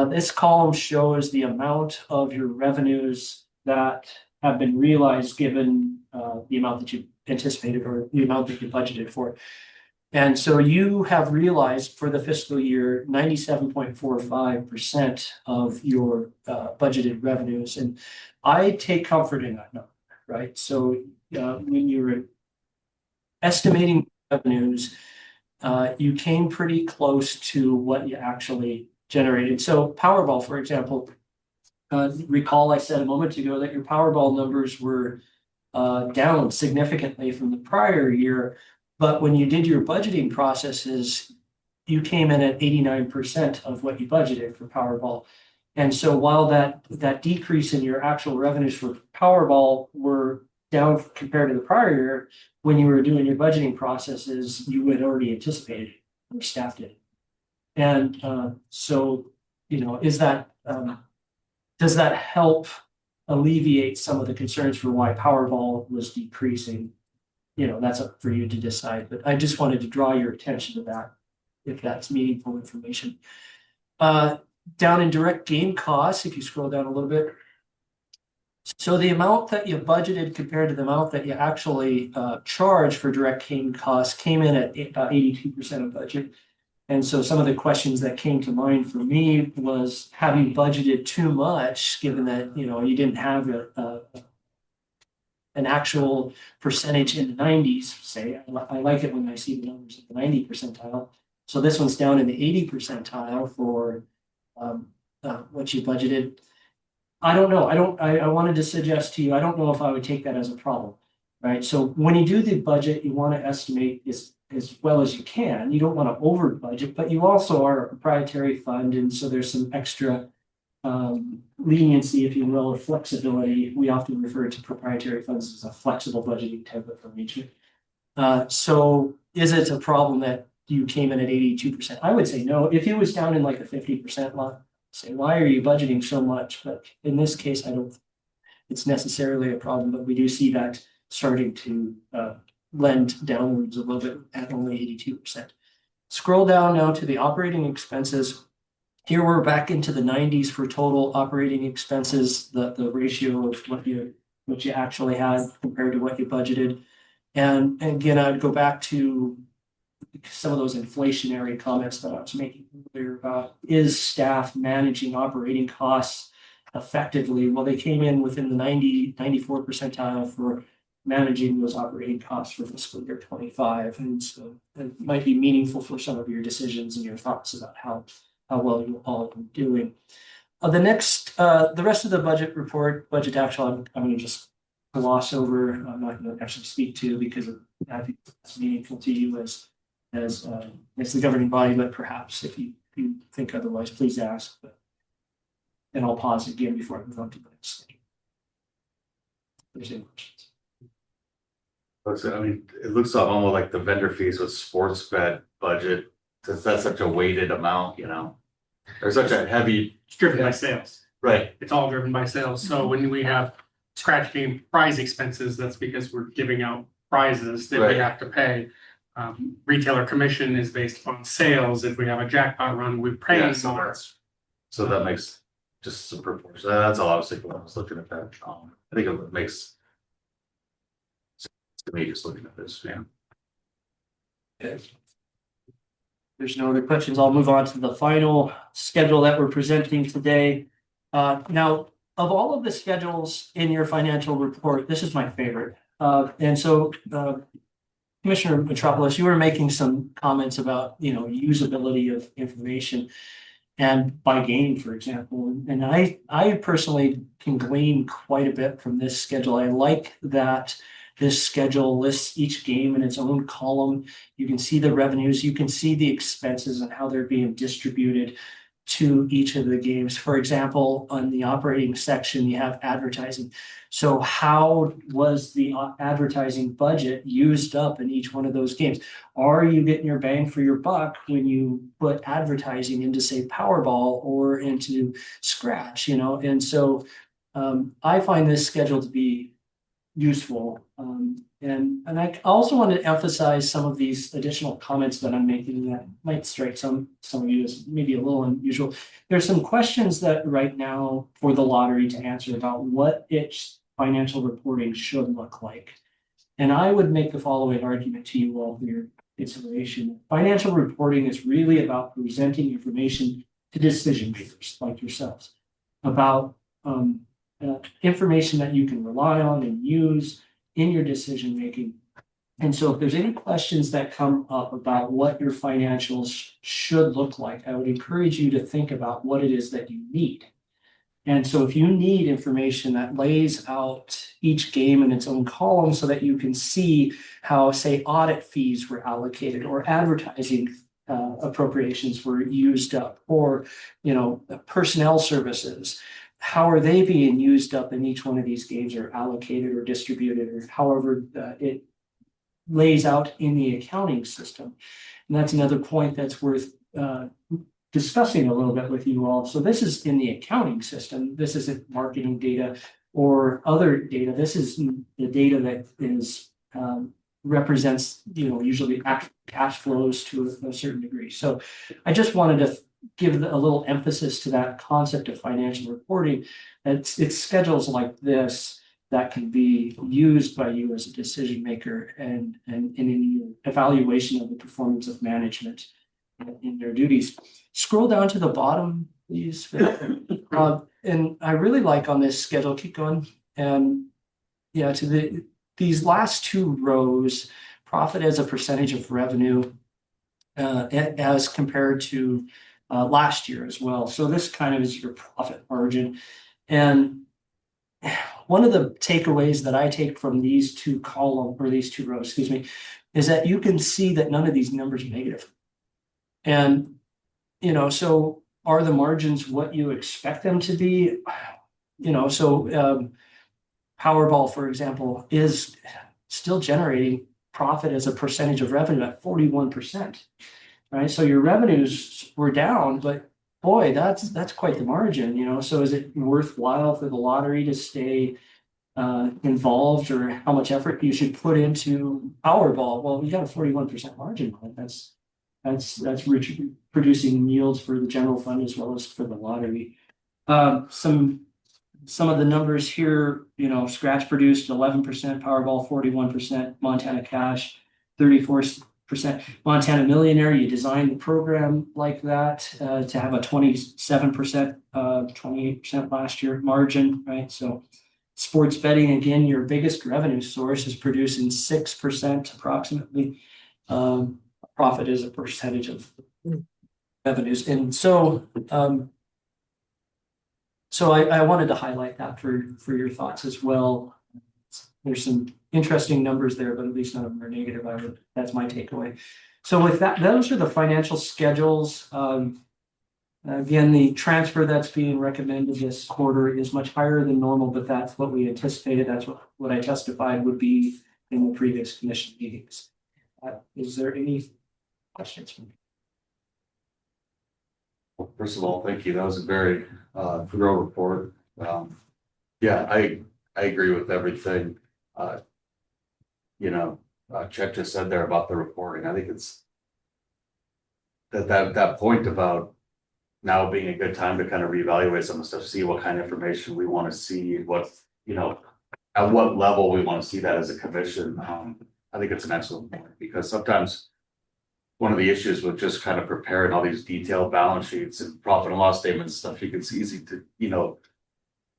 This column shows the amount of your revenues that have been realized given the amount that you anticipated or the amount that you budgeted for. And so you have realized for the fiscal year 97.45% of your budgeted revenues. And I take comfort in that number, right? So when you're estimating revenues, you came pretty close to what you actually generated. So Powerball, for example, recall I said a moment ago that your Powerball numbers were down significantly from the prior year. But when you did your budgeting processes, you came in at 89% of what you budgeted for Powerball. And so while that decrease in your actual revenues for Powerball were down compared to the prior year, when you were doing your budgeting processes, you had already anticipated it or staffed it. And so, is that does that help alleviate some of the concerns for why Powerball was decreasing. You know, that's up for you to decide, but I just wanted to draw your attention to that, if that's meaningful information. Down in direct game costs, if you scroll down a little bit. So the amount that you budgeted compared to the amount that you actually charged for direct game costs came in at about 82% of budget. And so some of the questions that came to mind for me was, have you budgeted too much, given that, you know, you didn't have an actual percentage in the 90s, say. I like it when I see the numbers at the 90 percentile. So this one's down in the 80 percentile for what you budgeted. I don't know. I wanted to suggest to you, I don't know if I would take that as a problem, right? So when you do the budget, you want to estimate as well as you can. You don't want to over budget, but you also are a proprietary fund. And so there's some extra leniency, if you will, or flexibility. We often refer to proprietary funds as a flexible budgeting type of arrangement. So is it a problem that you came in at 82%? I would say no. If it was down in like the 50% line, say, why are you budgeting so much? But in this case, I don't think it's necessarily a problem, but we do see that starting to lend downwards a little bit at only 82%. Scroll down now to the operating expenses. Here we're back into the 90s for total operating expenses, the ratio of what you actually had compared to what you budgeted. And again, I'd go back to some of those inflationary comments that I was making earlier about, is staff managing operating costs effectively? Well, they came in within the 94 percentile for managing those operating costs for fiscal year 25. And so it might be meaningful for some of your decisions and your thoughts about how well you all are doing. The rest of the budget report, budget actual, I'm going to just gloss over. I'm not going to actually speak to, because I think it's meaningful to you as the governing body, but perhaps if you think otherwise, please ask. And I'll pause again before I move on to the next slide. There's any questions? I mean, it looks almost like the vendor fees with sports bet budget, because that's such a weighted amount, you know. There's such a heavy. It's driven by sales. Right. It's all driven by sales. So when we have scratch game prize expenses, that's because we're giving out prizes that we have to pay. Retailer commission is based upon sales. If we have a jackpot run, we pay more. So that makes just some proportion. That's all I was thinking when I was looking at that. I think it makes sense to me just looking at this. Yeah. Okay. There's no other questions. I'll move on to the final schedule that we're presenting today. Now, of all of the schedules in your financial report, this is my favorite. And so, Commissioner Metropolis, you were making some comments about, you know, usability of information and by game, for example. And I personally can glean quite a bit from this schedule. I like that this schedule lists each game in its own column. You can see the revenues, you can see the expenses and how they're being distributed to each of the games. For example, on the operating section, you have advertising. So how was the advertising budget used up in each one of those games? Are you getting your bang for your buck when you put advertising into, say, Powerball or into Scratch, you know? And so I find this schedule to be useful. And I also want to emphasize some of these additional comments that I'm making that might strike some of you as maybe a little unusual. There's some questions that right now for the lottery to answer about what its financial reporting should look like. And I would make the following argument to you all for your consideration. Financial reporting is really about presenting information to decision makers like yourselves about information that you can rely on and use in your decision making. And so if there's any questions that come up about what your financials should look like, I would encourage you to think about what it is that you need. And so if you need information that lays out each game in its own column so that you can see how, say, audit fees were allocated or advertising appropriations were used up, or, you know, personnel services, how are they being used up in each one of these games, or allocated or distributed, or however it lays out in the accounting system. And that's another point that's worth discussing a little bit with you all. So this is in the accounting system. This isn't marketing data. or other data. This is the data that is represents, usually cash flows to a certain degree. So I just wanted to give a little emphasis to that concept of financial reporting. It's schedules like this that can be used by you as a decision maker and in your evaluation of the performance of management in their duties. Scroll down to the bottom, please. And I really like on this schedule, keep going. And yeah, these last two rows, profit as a percentage of revenue as compared to last year as well. So this kind of is your profit margin. And one of the takeaways that I take from these two rows, is that you can see that none of these numbers are negative. And, so are the margins what you expect them to be? Powerball, for example, is still generating profit as a percentage of revenue at 41%, right? So your revenues were down, but boy, that's quite the margin, so is it worthwhile for the lottery to stay involved, or how much effort you should put into Powerball? Well, we got a 41% margin on it. That's producing yields for the general fund as well as for the lottery. Some of the numbers here, Scratch produced 11%, Powerball 41%, Montana Cash 34%, Montana Millionaire. You designed the program like that to have a 27%, 28% last year margin, right? So sports betting, again, your biggest revenue source, is producing 6% approximately profit as a percentage of revenues. And so I wanted to highlight that for your thoughts as well. There's some interesting numbers there, but at least none of them are negative. That's my takeaway. So with that, those are the financial schedules. Again, the transfer that's being recommended this quarter is much higher than normal, but that's what we anticipated. That's what I testified would be in the previous commission meetings. Is there any questions from me? Well, first of all, thank you. That was a very thorough report. Yeah, I agree with everything. Chet just said there about the reporting. I think it's that point about now being a good time to kind of reevaluate some of the stuff, see what kind of information we want to see, what, at what level we want to see that as a commission. I think it's an excellent point, because sometimes one of the issues with just kind of preparing all these detailed balance sheets and profit and loss statements and stuff, it's easy to,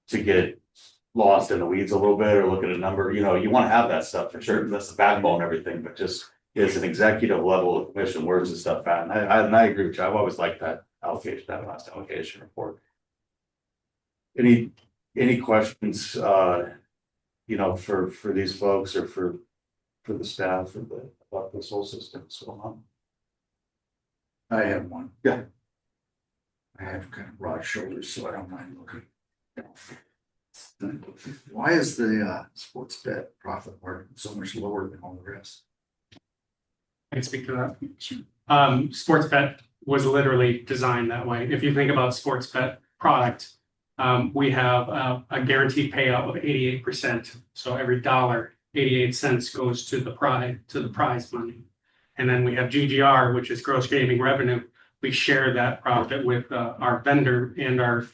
to get lost in the weeds a little bit or look at a number. You want to have that stuff for sure. That's the backbone and everything, but just as an executive level of commission, where's the stuff at? And I agree with you. I've always liked that last allocation report. Any questions, for these folks or for the staff about this whole system? So, I have one. Yeah. I have kind of broad shoulders, so I don't mind looking. Why is the sports bet profit margin so much lower than all the rest? I can speak to that. Sports bet was literally designed that way. If you think about sports bet product, we have a guaranteed payout of 88%. So every dollar, 88 cents goes to the prize money. And then we have GGR, which is gross gaming revenue. We share that profit with our vendor and our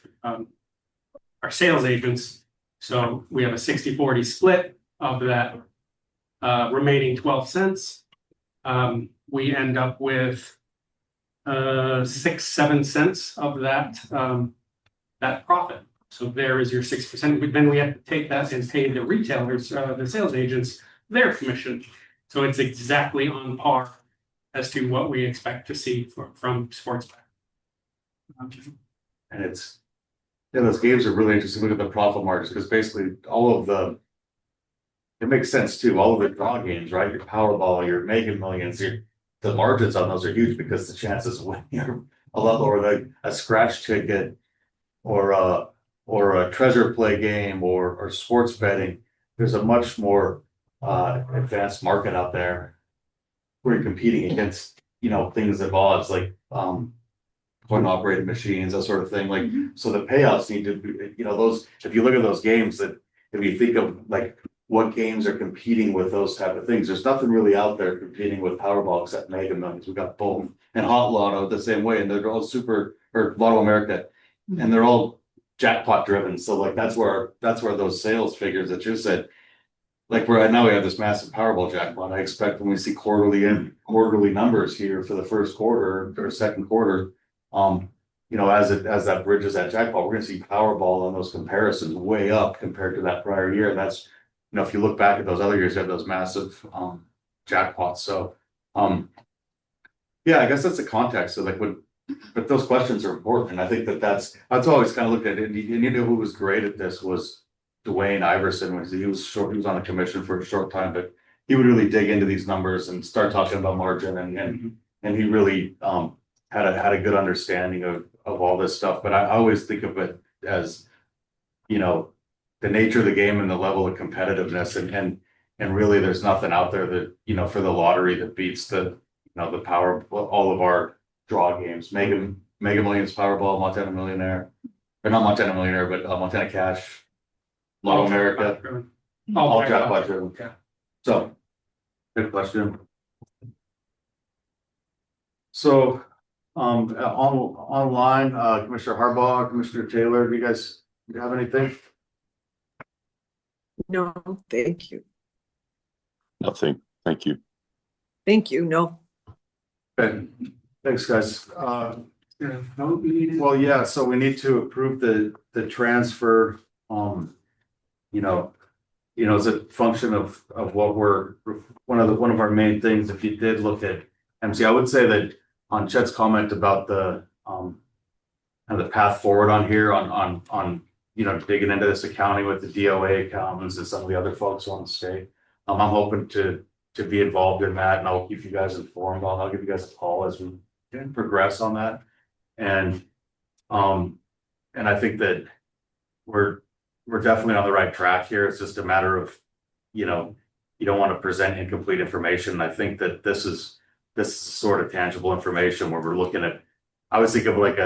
sales agents. So we have a 60-40 split of that remaining 12 cents. We end up with 6-7 cents of that profit. So there is your 6%. Then we have to take that and pay the retailers, the sales agents, their commission. So it's exactly on par as to what we expect to see from sports bet. And those games are really interesting. Look at the profit margins, because basically it makes sense too. All of the draw games, right? Your Powerball, your Mega Millions, the margins on those are huge, because the chances of winning are a lot lower. Like a scratch ticket or a treasure play game or sports betting, there's a much more advanced market out there where you're competing against, things of odds like coin operated machines, that sort of thing. Like, so the payouts need to be, those, if you look at those games, that if you think of like what games are competing with those type of things, there's nothing really out there competing with Powerball except Mega Millions. We got Boom and Hot Lotto the same way, and they're all super, or Lotto America, and they're all jackpot driven. So like that's where those sales figures that you said, like right now we have this massive Powerball jackpot. I expect when we see quarterly numbers here for the first quarter or second quarter, you know, as that bridges that jackpot, we're gonna see Powerball on those comparisons way up compared to that prior year. That's, you know, if you look back at those other years, you have those massive jackpots. So yeah, I guess that's the context. So like but those questions are important. And I think that's always kind of looked at it. And you know who was great at this was Dwayne Iverson. He was on the commission for a short time, but he would really dig into these numbers and start talking about margin and he really had a good understanding of all this stuff. But I always think of it as, you know, the nature of the game and the level of competitiveness and really there's nothing out there that, you know, for the lottery that beats the, you know, the power, all of our draw games, Mega Millions, Powerball, Montana Millionaire, or not Montana Millionaire, but Montana Cash, Lotto America, all jackpot driven. Yeah. So, good question. So, online, Commissioner Harbaugh, Commissioner Taylor, do you guys have anything? No, thank you. Nothing. Thank you. Thank you. No. Okay, thanks, guys. Vote we needed. Well, yeah, so we need to approve the transfer, you know, as a function of what one of our main things, if you did look at MC, I would say that on Chet's comment about the kind of the path forward on here on you know, digging into this accounting with the DOA accountants and some of the other folks on the state. I'm hoping to be involved in that, and I'll keep you guys informed. I'll give you guys a call as we progress on that. And I think that we're definitely on the right track here. It's just a matter of, you know, you don't want to present incomplete information. I think that this is sort of tangible information where we're looking at, I always think of like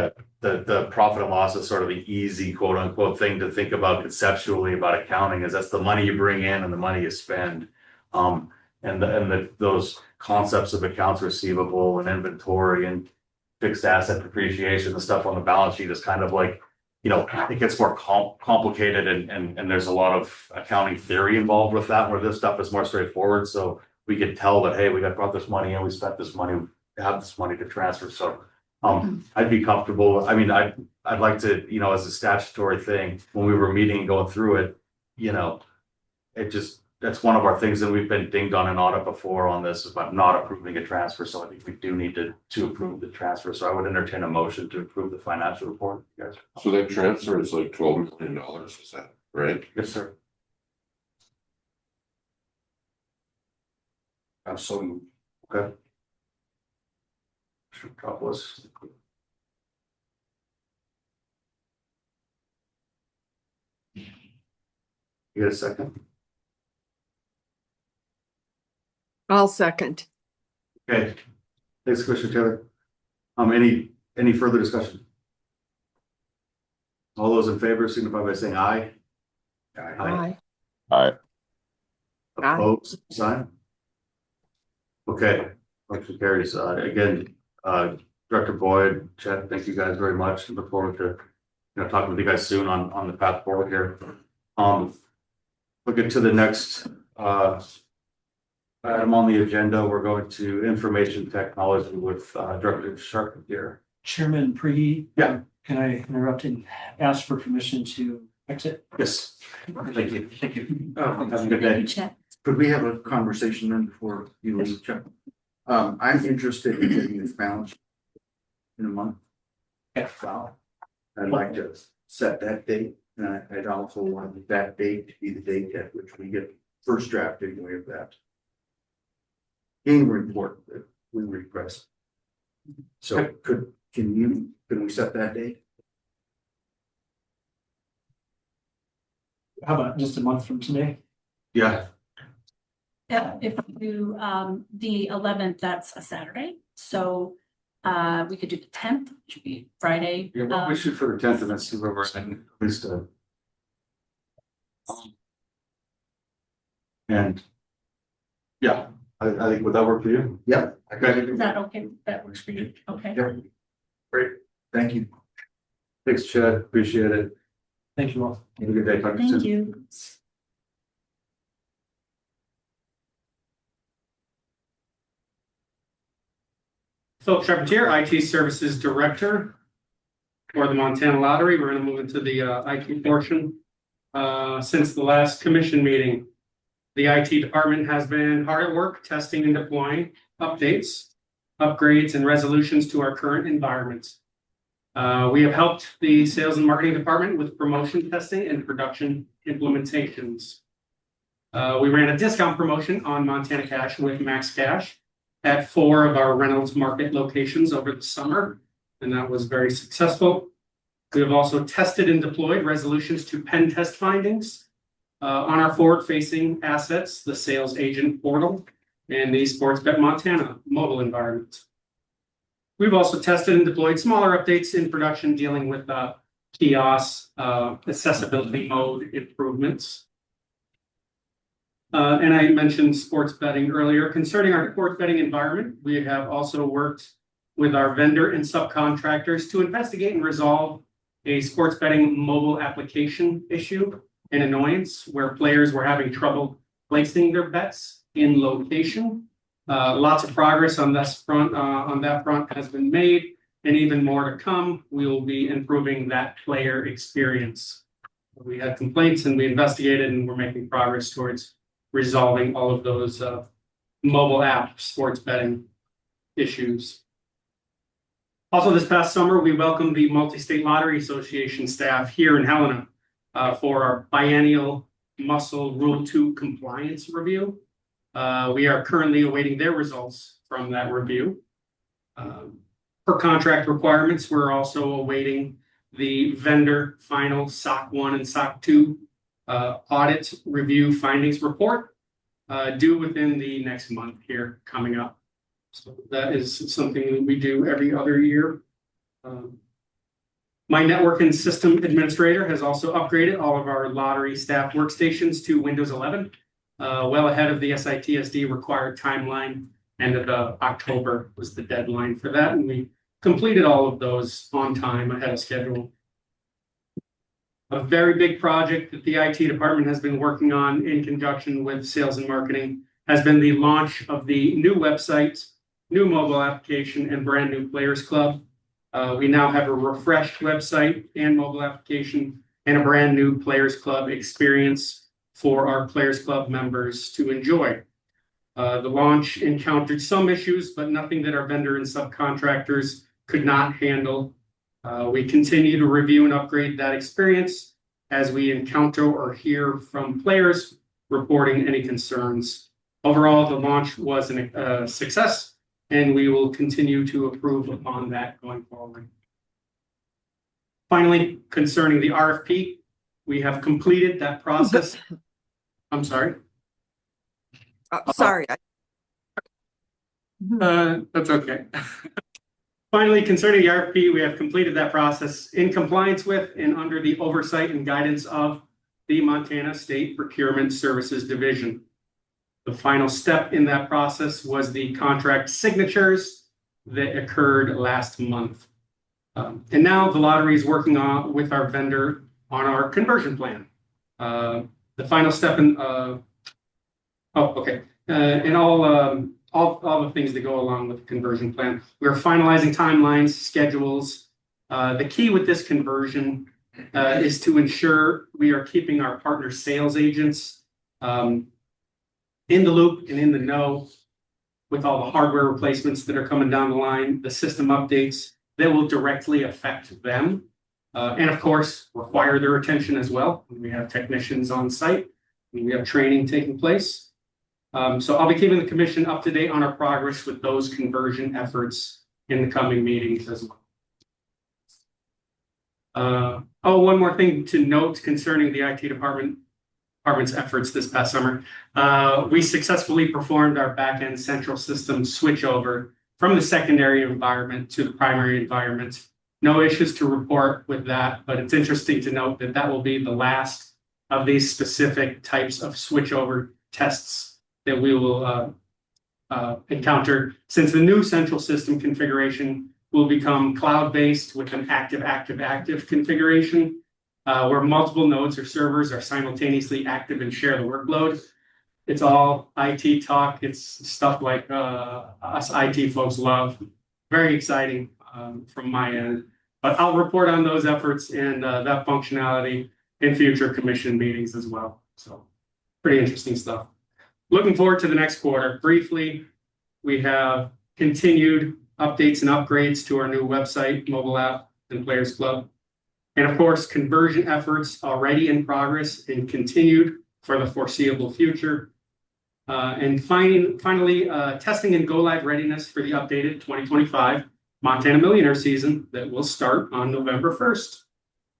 the profit and loss as sort of the easy quote unquote thing to think about conceptually about accounting, is that's the money you bring in and the money you spend. Those concepts of accounts receivable and inventory and fixed asset depreciation, the stuff on the balance sheet is kind of like, you know, it gets more complicated and there's a lot of accounting theory involved with that, where this stuff is more straightforward. So we can tell that, hey, we brought this money in, we spent this money, we have this money to transfer. So I'd be comfortable. I mean, I'd like to, you know, as a statutory thing, when we were meeting and going through it, you know, that's one of our things that we've been dinged on an audit before on this about not approving a transfer. So I think we do need to approve the transfer. So I would entertain a motion to approve the financial report. You guys. So that transfer is like $12 million, is that right? Yes, sir. So Okay. Should drop was. You get a second? I'll second. Okay. Thanks, Commissioner Taylor. Any further discussion? All those in favor signify by saying aye. Aye. All right. Aye. Opposed, sign. Okay, motion carries. Again, Director Boyd, Chet, thank you guys very much. Look forward to, you know, talking with you guys soon on the path forward here. Looking to the next item on the agenda, we're going to information technology with Director Sharp here. Chairman Preety. Yeah. Can I interrupt and ask for permission to exit? Yes, thank you. Thank you. Have a good day. Chet. Could we have a conversation then before you leave, Chuck? I'm interested in getting this balance sheet in a month. Yeah. Wow. I'd like to set that date, and I'd also want that date to be the date at which we get first draft anyway of that game report that we request. So can we set that date? How about just a month from today? Yeah, Yeah, if we do the 11th, that's a Saturday, so we could do the 10th, which would be Friday. yeah, well, we shoot for the 10th and then see where we're at least. And yeah, I think, would that work for you? Yep. Okay, Is that okay? That works for you? Okay. Yep. Great, thank you. thanks, Chet, appreciate it. Thank you all. Have a good day, talk to you Thank soon. you. Philip Charpentier, IT Services Director for the Montana Lottery. We're gonna move into the IT portion. Since the last commission meeting, the IT department has been hard at work testing and deploying updates, upgrades, and resolutions to our current environment. We have helped the sales and marketing department with promotion testing and production implementations. We ran a discount promotion on Montana Cash with Max Cash at 4 of our Reynolds Market locations over the summer, and that was very successful. We have also tested and deployed resolutions to pen test findings on our forward-facing assets, the sales agent portal, and the Sportsbet Montana mobile environment. We've also tested and deployed smaller updates in production dealing with kiosk accessibility mode improvements. And I mentioned sports betting earlier. Concerning our sports betting environment, we have also worked with our vendor and subcontractors to investigate and resolve a sports betting mobile application issue and annoyance where players were having trouble placing their bets in location. Lots of progress on that front has been made, and even more to come. We will be improving that player experience. We had complaints and we investigated, and we're making progress towards resolving all of those mobile app sports betting issues. Also, this past summer, we welcomed the Multi-State Lottery Association staff here in Helena for our biennial Muscle Rule 2 compliance review. We are currently awaiting their results from that review. Per contract requirements, we're also awaiting the vendor final SOC 1 and SOC 2 audit review findings report due within the next month here coming up. So that is something that we do every other year. My network and system administrator has also upgraded all of our lottery staff workstations to Windows 11, well ahead of the SITSD required timeline. End of October was the deadline for that, and we completed all of those on time ahead of schedule. A very big project that the IT department has been working on in conjunction with sales and marketing has been the launch of the new website, new mobile application, and brand new Players Club. We now have a refreshed website and mobile application and a brand new Players Club experience for our Players Club members to enjoy. The launch encountered some issues, but nothing that our vendor and subcontractors could not handle. We continue to review and upgrade that experience as we encounter or hear from players reporting any concerns. Overall, the launch was a success, and we will continue to improve upon that going forward. Finally, concerning the RFP, we have completed that process. I'm sorry. Sorry. That's okay. Finally, concerning the RFP, we have completed that process in compliance with and under the oversight and guidance of the Montana State Procurement Services Division. The final step in that process was the contract signatures that occurred last month. And now the lottery is working on with our vendor on our conversion plan. The final step in and all the things that go along with the conversion plan. We're finalizing timelines, schedules. The key with this conversion is to ensure we are keeping our partner sales agents in the loop and in the know with all the hardware replacements that are coming down the line, the system updates that will directly affect them. And of course, require their attention as well. We have technicians on site and we have training taking place. So I'll be keeping the commission up to date on our progress with those conversion efforts in the coming meetings as well. One more thing to note concerning the IT department's efforts this past summer. We successfully performed our back-end central system switchover from the secondary environment to the primary environment. No issues to report with that, but it's interesting to note that that will be the last of these specific types of switchover tests that we will encounter, since the new central system configuration will become cloud-based with an active configuration, where multiple nodes or servers are simultaneously active and share the workload. It's all IT talk. It's stuff like us IT folks love. Very exciting from my end. But I'll report on those efforts and that functionality in future commission meetings as well. So pretty interesting stuff. Looking forward to the next quarter. Briefly, we have continued updates and upgrades to our new website, mobile app, and Players Club. And of course, conversion efforts already in progress and continued for the foreseeable future. And finally, testing and go live readiness for the updated 2025 Montana Millionaire season that will start on November 1st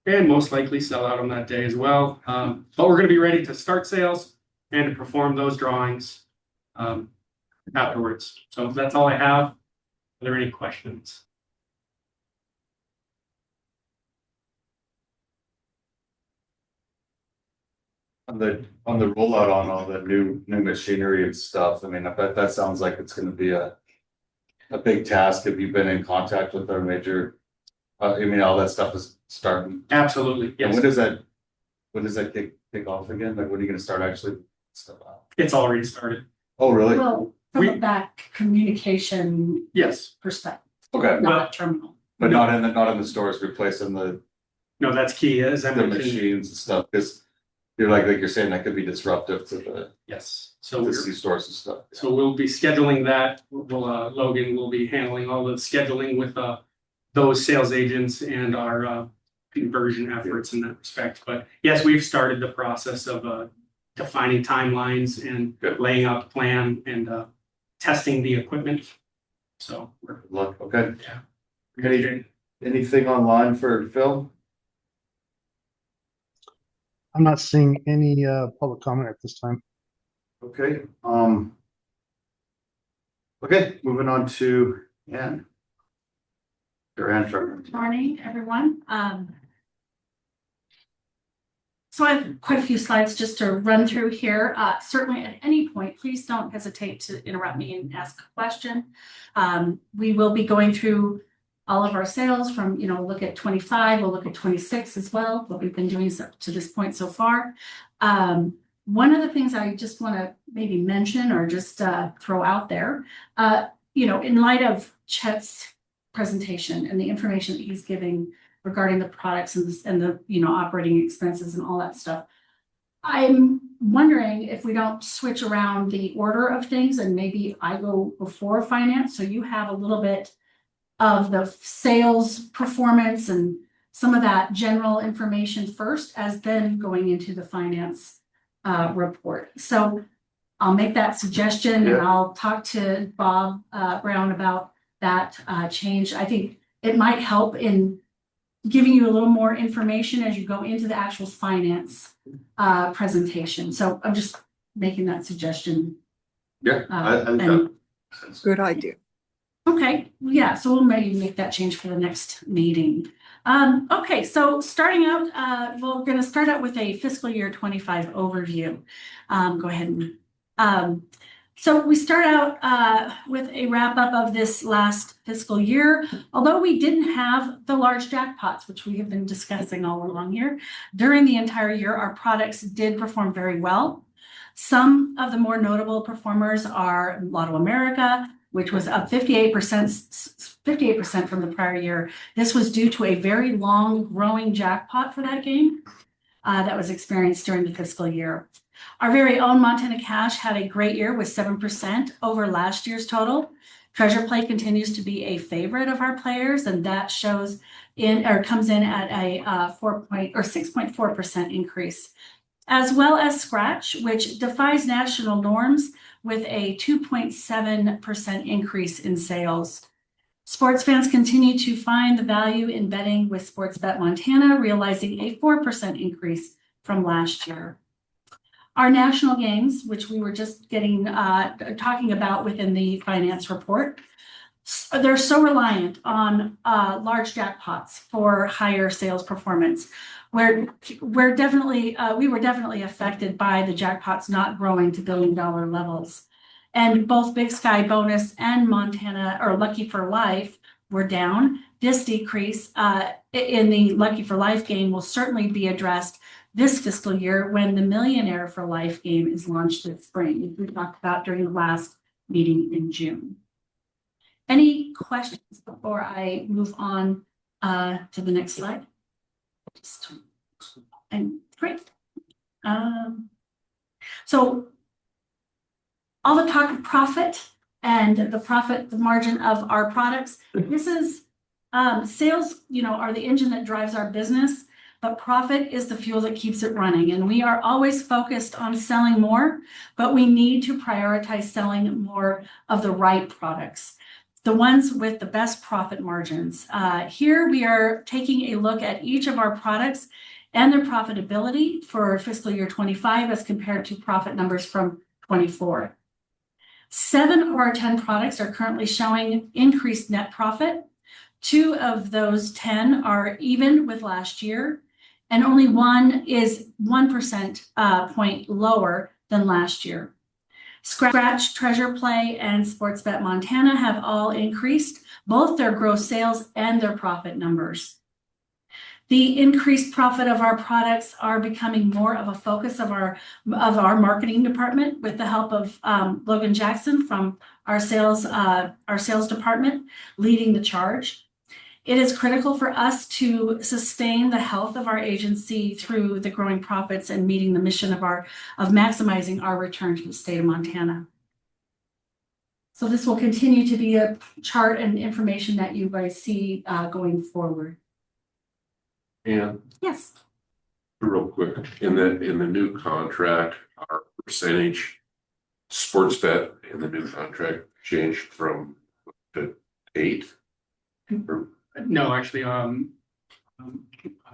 and most likely sell out on that day as well. But we're going to be ready to start sales and to perform those drawings afterwards. So that's all I have. Are there any questions? On the rollout on all the new machinery and stuff, I mean, I bet that sounds like it's gonna be a big task. Have you been in contact with our major? I mean, all that stuff is starting. Absolutely, And yes. when does that kick off again? Like, when are you gonna start actually stuff out? It's already started. Oh, really? Well, from a back communication Yes. perspective, Okay, not terminal. but not in the stores, replacing the No, that's key, as I mentioned. machines and stuff, because you're like you're saying, that could be disruptive to the Yes, so the we're, C-stores and stuff. so we'll be scheduling that. Logan will be handling all the scheduling with those sales agents and our conversion efforts in that respect. But yes, we've started the process of defining timelines and Good. laying out the plan and testing the equipment. So we're Good luck, okay. good. Anything online for Phil? I'm not seeing any public comment at this time. Okay, okay, moving on to Ann. Your answer. Good morning, everyone. So I have quite a few slides just to run through here. Certainly at any point, please don't hesitate to interrupt me and ask a question. We will be going through all of our sales from, look at 25, we'll look at 26 as well, what we've been doing to this point so far. One of the things I just want to maybe mention or just throw out there, in light of Chet's presentation and the information that he's giving regarding the products and the operating expenses and all that stuff, I'm wondering if we don't switch around the order of things and maybe I go before finance, so you have a little bit of the sales performance and some of that general information first, as then going into the finance report. So I'll make that suggestion and I'll talk to Bob Brown about that change. I think it might help in giving you a little more information as you go into the actual finance presentation. So I'm just making that suggestion. Yeah, I think and- that. Good idea. Okay, yeah, so we'll maybe make that change for the next meeting. Okay, so starting out, we're gonna start out with a fiscal year 25 overview. Go ahead and, so we start out with a wrap up of this last fiscal year. Although we didn't have the large jackpots, which we have been discussing all along here, during the entire year, our products did perform very well. Some of the more notable performers are Lotto America, which was up 58% from the prior year. This was due to a very long growing jackpot for that game that was experienced during the fiscal year. Our very own Montana Cash had a great year with 7% over last year's total. Treasure Play continues to be a favorite of our players, and that comes in at a 6.4% increase, as well as Scratch, which defies national norms with a 2.7% increase in sales. Sports fans continue to find the value in betting with Sportsbet Montana, realizing a 4% increase from last year. Our national games, which we were just talking about within the finance report, they're so reliant on large jackpots for higher sales performance. We're definitely we were definitely affected by the jackpots not growing to billion-dollar levels. And both Big Sky Bonus and Montana or Lucky for Life were down. This decrease in the Lucky for Life game will certainly be addressed this fiscal year when the Millionaire for Life game is launched this spring, we talked about during the last meeting in June. Any questions before I move on to the next slide? And great. So all the talk of profit and the margin of our products, this is sales, are the engine that drives our business, but profit is the fuel that keeps it running. And we are always focused on selling more, but we need to prioritize selling more of the right products, the ones with the best profit margins. Here we are taking a look at each of our products and their profitability for fiscal year 25 as compared to profit numbers from 24. 7 of our 10 products are currently showing increased net profit. 2 of those 10 are even with last year, and only 1 is 1% point lower than last year. Scratch, Treasure Play, and Sportsbet Montana have all increased both their gross sales and their profit numbers. The increased profit of our products are becoming more of a focus of our marketing department with the help of Logan Jackson from our sales department leading the charge. It is critical for us to sustain the health of our agency through the growing profits and meeting the mission of maximizing our return to the state of Montana. So this will continue to be a chart and information that you guys see going forward. And yes, real quick, in the new contract, our percentage sports bet in the new contract changed from to 8. No, actually,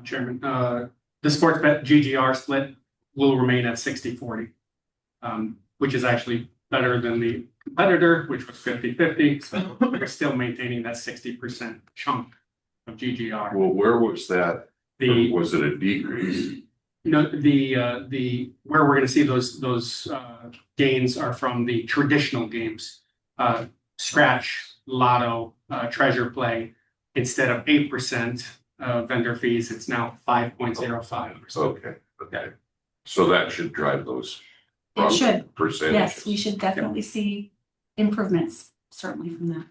Chairman, the sports bet GGR split will remain at 60-40, which is actually better than the competitor, which was 50-50. So we're still maintaining that 60% chunk of GGR. Well, where was that? Was it a decrease? The where we're going to see those gains are from the traditional games, scratch, lotto, treasure play. Instead of 8% vendor fees, it's now 5.05%. Okay. So that should drive those. it should. Percentages. Yes, we should definitely see improvements, certainly from that.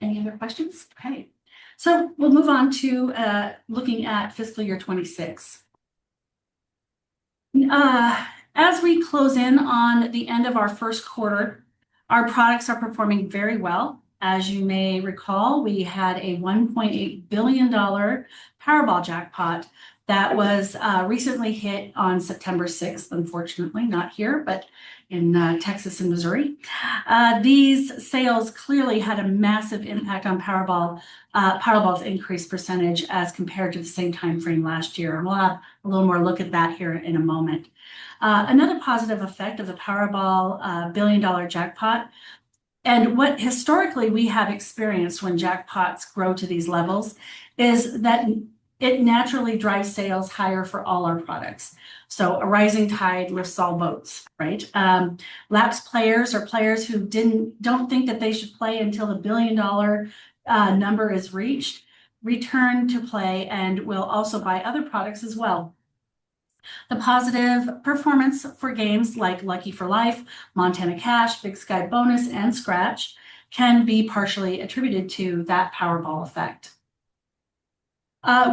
Any other questions? Okay. So we'll move on to looking at fiscal year 26. As we close in on the end of our first quarter, our products are performing very well. As you may recall, we had a $1.8 billion Powerball jackpot that was recently hit on September 6th, unfortunately, not here, but in Texas and Missouri. These sales clearly had a massive impact on Powerball's increased percentage as compared to the same time frame last year. And we'll have a little more look at that here in a moment. Another positive effect of the Powerball billion-dollar jackpot, and what historically we have experienced when jackpots grow to these levels, is that it naturally drives sales higher for all our products. So a rising tide lifts all boats, right? Lapsed players or players who don't think that they should play until the billion-dollar number is reached, return to play and will also buy other products as well. The positive performance for games like Lucky for Life, Montana Cash, Big Sky Bonus, and Scratch can be partially attributed to that Powerball effect.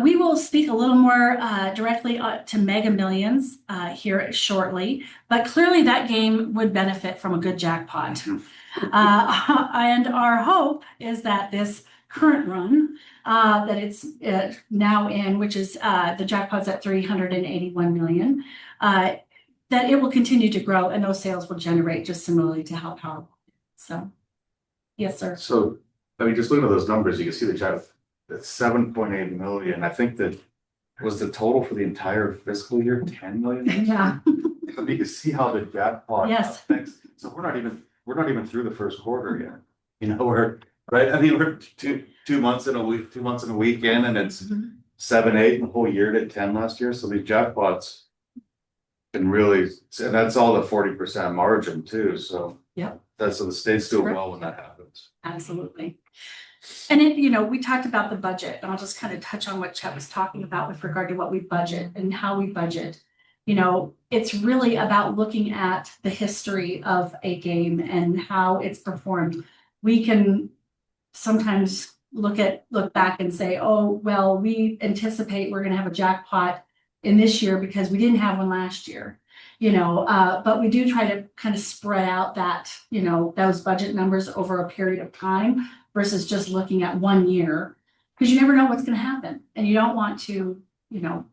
We will speak a little more directly to Mega Millions here shortly, but clearly that game would benefit from a good jackpot. And our hope is that this current run that it's now in, which is the jackpot's at 381 million, that it will continue to grow and those sales will generate just similarly to how Powerball. So, yes, sir. So, I mean, just looking at those numbers, you can see the chart. That's 7.8 million. I think that was the total for the entire fiscal year, 10 million. Yeah. You can see how the jackpot Yes. affects. So we're not even, not even through the first quarter yet. You know, we're, right, I mean, we're 2 months in a week, 2 months in a weekend, and it's 7, 8, and the whole year did 10 last year, so these jackpots can really, and that's all the 40% margin too, so. Yep. That's, so the state's doing Correct. well when that happens. Absolutely. And it, you know, we talked about the budget, and I'll just kind of touch on what Chet was talking about with regard to what we budget and how we budget. You know, it's really about looking at the history of a game and how it's performed. We can sometimes look back and say, oh, well, we anticipate we're going to have a jackpot in this year because we didn't have one last year. You know, but we do try to kind of spread out that, you know, those budget numbers over a period of time versus just looking at 1 year, because you never know what's going to happen, and you don't want to, you know,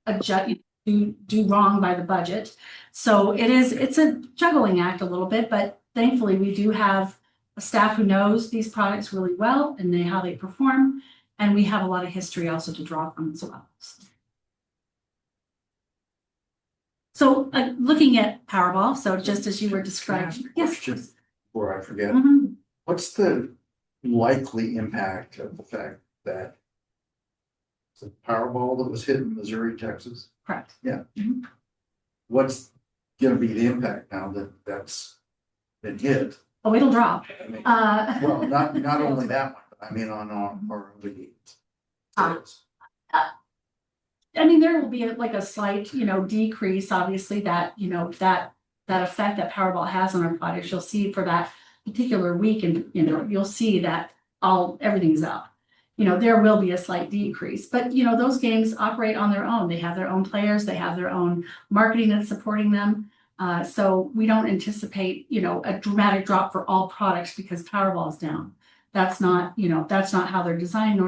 adjust, do wrong by the budget. So it's a juggling act a little bit, but thankfully we do have a staff who knows these products really well and how they perform, and we have a lot of history also to draw from as well. So looking at Powerball, so just as you were describing, yes. Question before I forget, Mhm. what's the likely impact of the fact that the Powerball that was hit in Missouri, Texas? Correct. Yeah. Mhm. What's gonna be the impact now that that's been hit? Oh, it'll drop. I mean, Uh, well, not only that one, but I mean on our leads. I mean, there will be like a slight, you know, decrease, obviously, that, you know, that effect that Powerball has on our products. You'll see for that particular week, and, you know, you'll see that everything's up. You know, there will be a slight decrease, but, you know, those games operate on their own. They have their own players, they have their own marketing that's supporting them. So we don't anticipate, you know, a dramatic drop for all products because Powerball is down. That's not, you know, that's not how they're designed,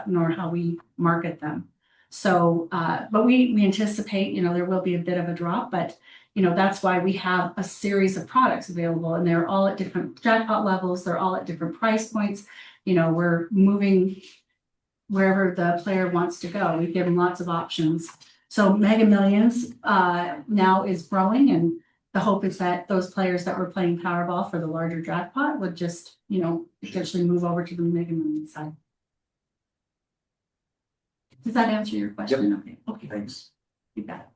nor how we market them. So, but we anticipate, you know, there will be a bit of a drop, but, you know, that's why we have a series of products available, and they're all at different jackpot levels. They're all at different price points. You know, we're moving wherever the player wants to go. We give them lots of options. So Mega Millions now is growing, and the hope is that those players that were playing Powerball for the larger jackpot would just, you know, potentially move over to the Mega Millions side. Does that answer your question? Yep. Okay. Okay. Thanks. You bet.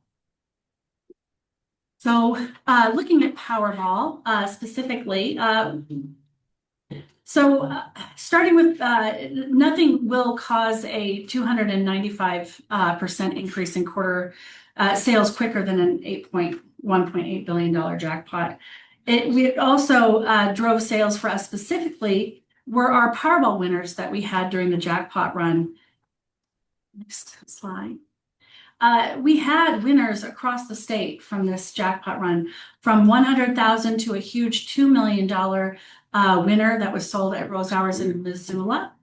So looking at Powerball specifically, starting with nothing will cause a 295% increase in quarter sales quicker than an $1.8 billion jackpot. We also drove sales for us specifically were our Powerball winners that we had during the jackpot run. Next slide. We had winners across the state from this jackpot run, from 100,000 to a huge $2 million winner that was sold at Rose Hours in Missoula.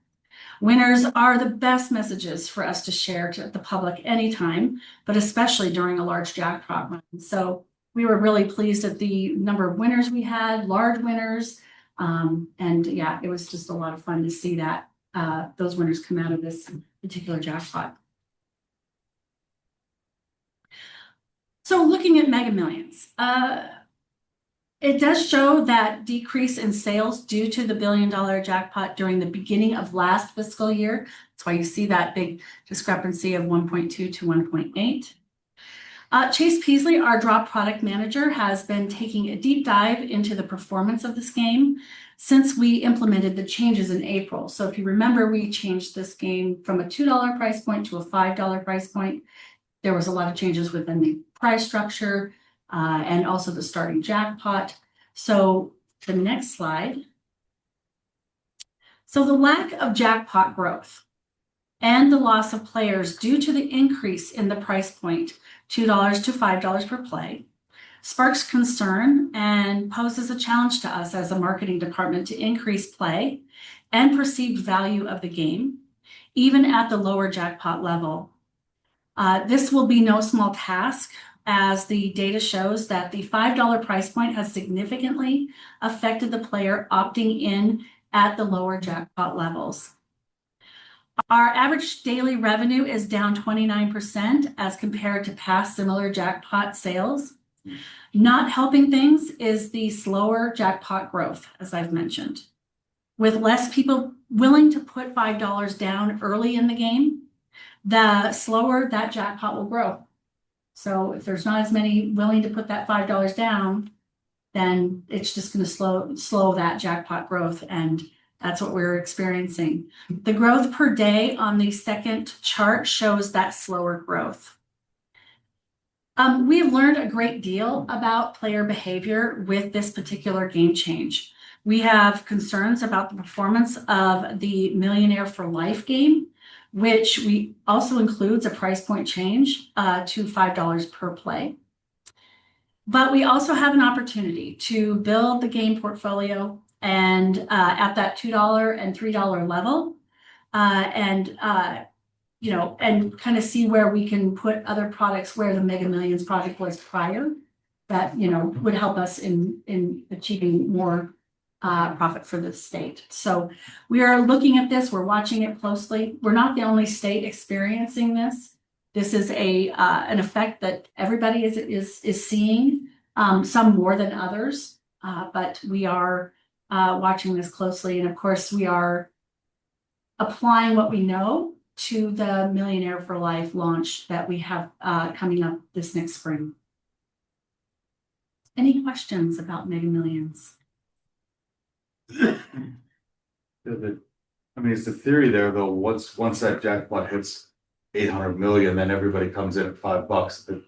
Winners are the best messages for us to share to the public anytime, but especially during a large jackpot run. So we were really pleased at the number of winners we had, large winners. And yeah, it was just a lot of fun to see that those winners come out of this particular jackpot. So looking at Mega Millions, it does show that decrease in sales due to the $1 billion jackpot during the beginning of last fiscal year. That's why you see that big discrepancy of 1.2 to 1.8. Chase Peasley, our drop product manager, has been taking a deep dive into the performance of this game since we implemented the changes in April. So if you remember, we changed this game from a $2 price point to a $5 price point. There was a lot of changes within the price structure and also the starting jackpot. So the next slide. So the lack of jackpot growth and the loss of players due to the increase in the price point, $2 to $5 per play, sparks concern and poses a challenge to us as a marketing department to increase play and perceived value of the game, even at the lower jackpot level. This will be no small task, as the data shows that the $5 price point has significantly affected the player opting in at the lower jackpot levels. Our average daily revenue is down 29% as compared to past similar jackpot sales. Not helping things is the slower jackpot growth, as I've mentioned. With less people willing to put $5 down early in the game, the slower that jackpot will grow. So if there's not as many willing to put that $5 down, then it's just going to slow that jackpot growth, and that's what we're experiencing. The growth per day on the second chart shows that slower growth. We have learned a great deal about player behavior with this particular game change. We have concerns about the performance of the Millionaire for Life game, which we also includes a price point change to $5 per play. But we also have an opportunity to build the game portfolio and at that $2 and $3 level, and kind of see where we can put other products where the Mega Millions project was prior, that would help us in achieving more profit for the state. So we are looking at this. We're watching it closely. We're not the only state experiencing this. This is an effect that everybody is seeing, some more than others. But we are watching this closely, and of course, we are applying what we know to the Millionaire for Life launch that we have coming up this next spring. Any questions about Mega Millions? I mean, it's the theory there, though. Once that jackpot hits 800 million, then everybody comes in at $5. The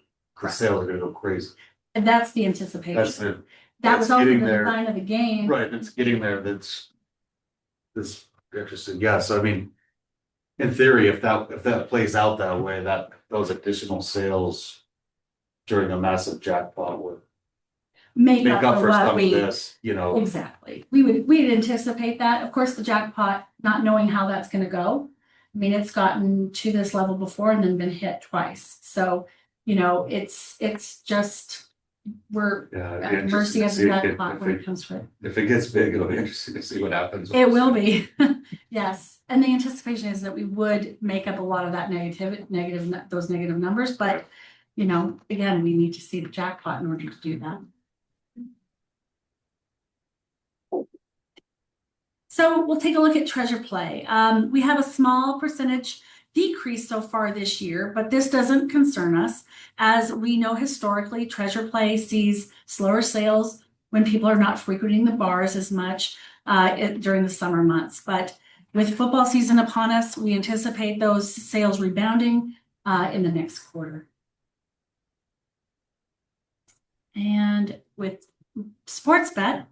sales are gonna go crazy. And that's the anticipation. That That was also the getting there. design of the game. Right, it's getting there. That's interesting. Yeah, so I mean, in theory, if that plays out that way, that those additional sales during a massive jackpot would Make up up for what some of we this, exactly. We'd anticipate that. Of course, the jackpot, not knowing how that's going to go. I mean, it's gotten to this level before and then been hit twice. So it's just we're at the mercy of the jackpot when it comes to it. If it gets big, it'll be interesting to see what happens. It will be, yes. And the anticipation is that we would make up a lot of that those negative numbers. But again, we need to see the jackpot in order to do that. So we'll take a look at Treasure Play. We have a small percentage decrease so far this year, but this doesn't concern us. As we know historically, Treasure Play sees slower sales when people are not frequenting the bars as much during the summer months. But with football season upon us, we anticipate those sales rebounding in the next quarter. And with Sportsbet,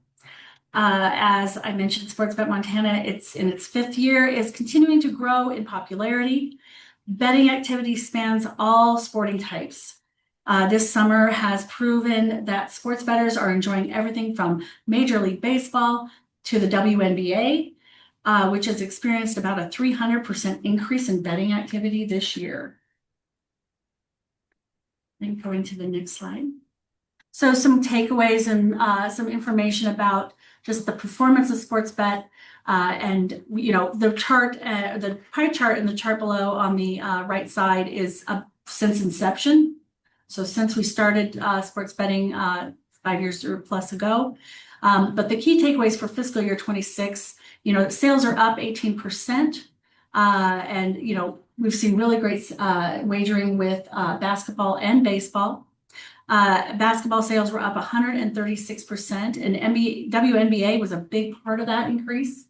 as I mentioned, Sportsbet Montana, it's in its 5th year, is continuing to grow in popularity. Betting activity spans all sporting types. This summer has proven that sports bettors are enjoying everything from Major League Baseball to the WNBA, which has experienced about a 300% increase in betting activity this year. And going to the next slide. So some takeaways and some information about just the performance of Sportsbet, and the chart, the pie chart in the chart below on the right side is since inception. So since we started sports betting 5 years or plus ago, but the key takeaways for fiscal year 26, sales are up 18%, and we've seen really great wagering with basketball and baseball. Basketball sales were up 136%, and WNBA was a big part of that increase.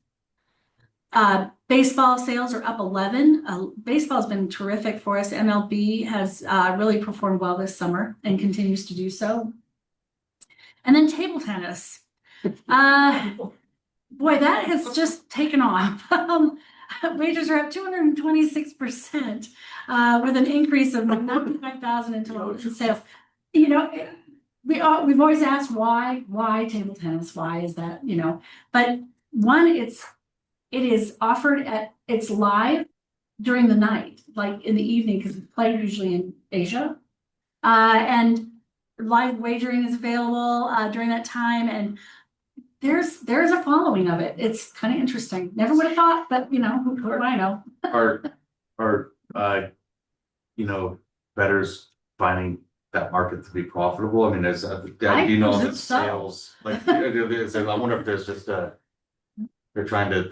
Baseball sales are up 11. Baseball has been terrific for us. MLB has really performed well this summer and continues to do so. And then table tennis. Boy, that has just taken off. Wagers are up 226%, with an increase of 95,000 in total sales. We've always asked why table tennis? Why is that? But one, it is offered it's live during the night, like in the evening, because it's played usually in Asia, and live wagering is available during that time, and there's a following of it. It's kind of interesting. Never would have thought, but who do I know? Are bettors finding that market to be profitable? I mean, I do you know presume the so. sales? Like, I wonder if there's just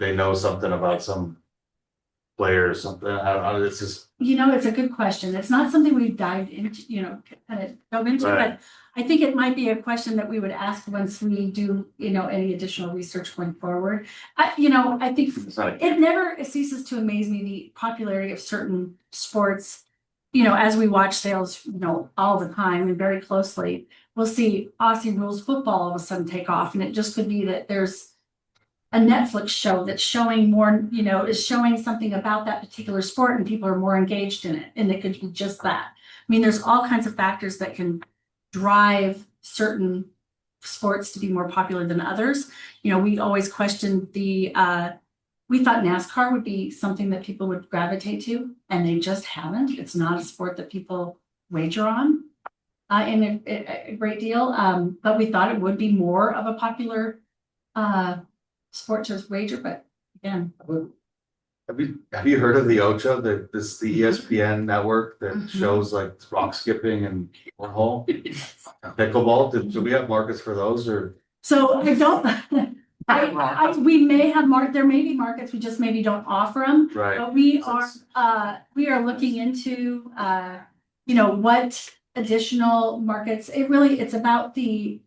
they know something about some player or something. I don't know. It's just, It's a good question. It's not something we've dived into, kind of dove into, Right. but I think it might be a question that we would ask once we do, any additional research going forward. I think it's not it never ceases to amaze me the popularity of certain sports. As we watch sales, all the time and very closely, we'll see Aussie rules football all of a sudden take off. And it just could be that there's a Netflix show that's showing more, is showing something about that particular sport and people are more engaged in it. And it could be just that. I mean, there's all kinds of factors that can drive certain sports to be more popular than others. We always questioned we thought NASCAR would be something that people would gravitate to, and they just haven't. It's not a sport that people wager on in a great deal. But we thought it would be more of a popular sport to wager, but again. have you heard of the Ocho, the ESPN network that Mhm. shows like rock skipping and cornhole, pickleball? Do we have markets for those or? So I don't, we may have there may be markets, we just maybe don't offer them. Right. But we are looking into, what additional markets, it's about the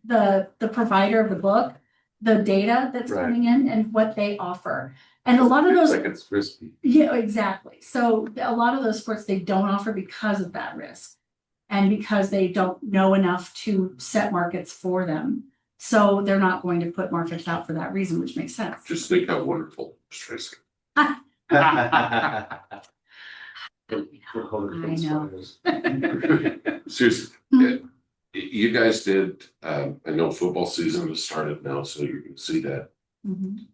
provider of the book, the data that's Right. coming in and what they offer. And a lot of those. Like it's risky. Yeah, exactly. So a lot of those sports they don't offer because of that risk and because they don't know enough to set markets for them. So they're not going to put markets out for that reason, which makes sense. Just think how wonderful it's racing. I know. Seriously, you guys did, I know football season has started now, so you can see that Mhm.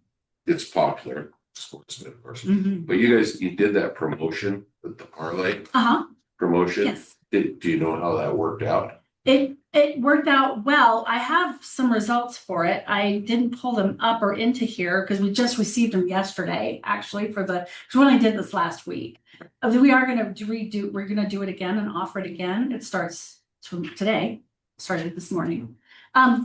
it's popular, sportsman, of course. Mhm. But you did that promotion with the parlay Uh-huh, promotion. yes. Do you know how that worked out? It worked out well. I have some results for it. I didn't pull them up or into here because we just received them yesterday, actually, because we only did this last week. We are going to we're going to do it again and offer it again. It starts from today, started this morning,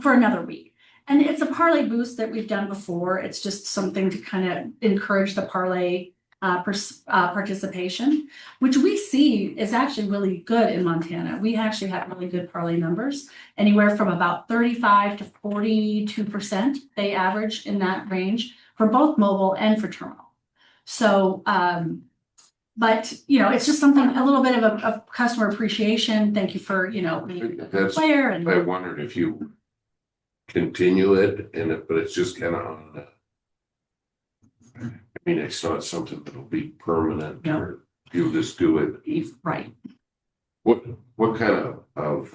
for another week. And it's a parlay boost that we've done before. It's just something to kind of encourage the parlay participation, which we see is actually really good in Montana. We actually have really good parlay numbers, anywhere from about 35 to 42%. They average in that range for both mobile and for terminal. So, but it's just something, a little bit of a customer appreciation. Thank you for being a That's, player. And I wondered if you continue it but it's just kind of on. I mean, it's not something that'll be permanent No. or you'll just do it. right. What kind of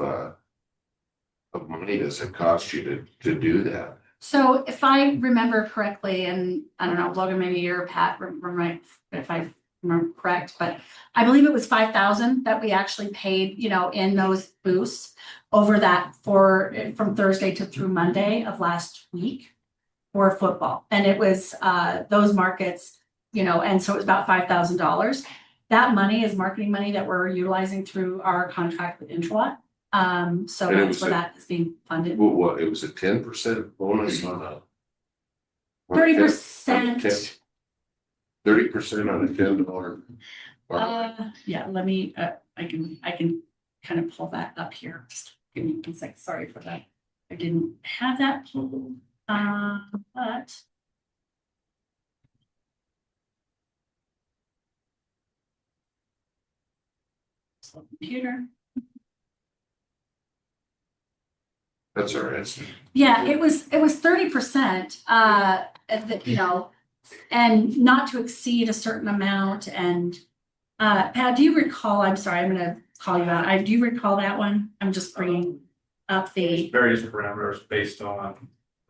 money does it cost you to do that? So if I remember correctly, and I don't know, Logan, maybe you or Pat, right, if I remember correct, but I believe it was 5,000 that we actually paid, in those boosts over that from Thursday to through Monday of last week for football. And it was those markets, and so it was about $5,000. That money is marketing money that we're utilizing through our contract with Intralot. So And it that's was where that is being funded. What, it was a 10% bonus on a. 30%. 30% on a $10. Yeah, let me, I can kind of pull that up here. Just give me 1 second. Sorry for that. I didn't have that pulled, but. Slow computer. That's all right. Yeah, it was 30%, and not to exceed a certain amount. And Pat, do you recall? I'm sorry, I'm gonna call you out. Do you recall that one? I'm just bringing up the. Various parameters based on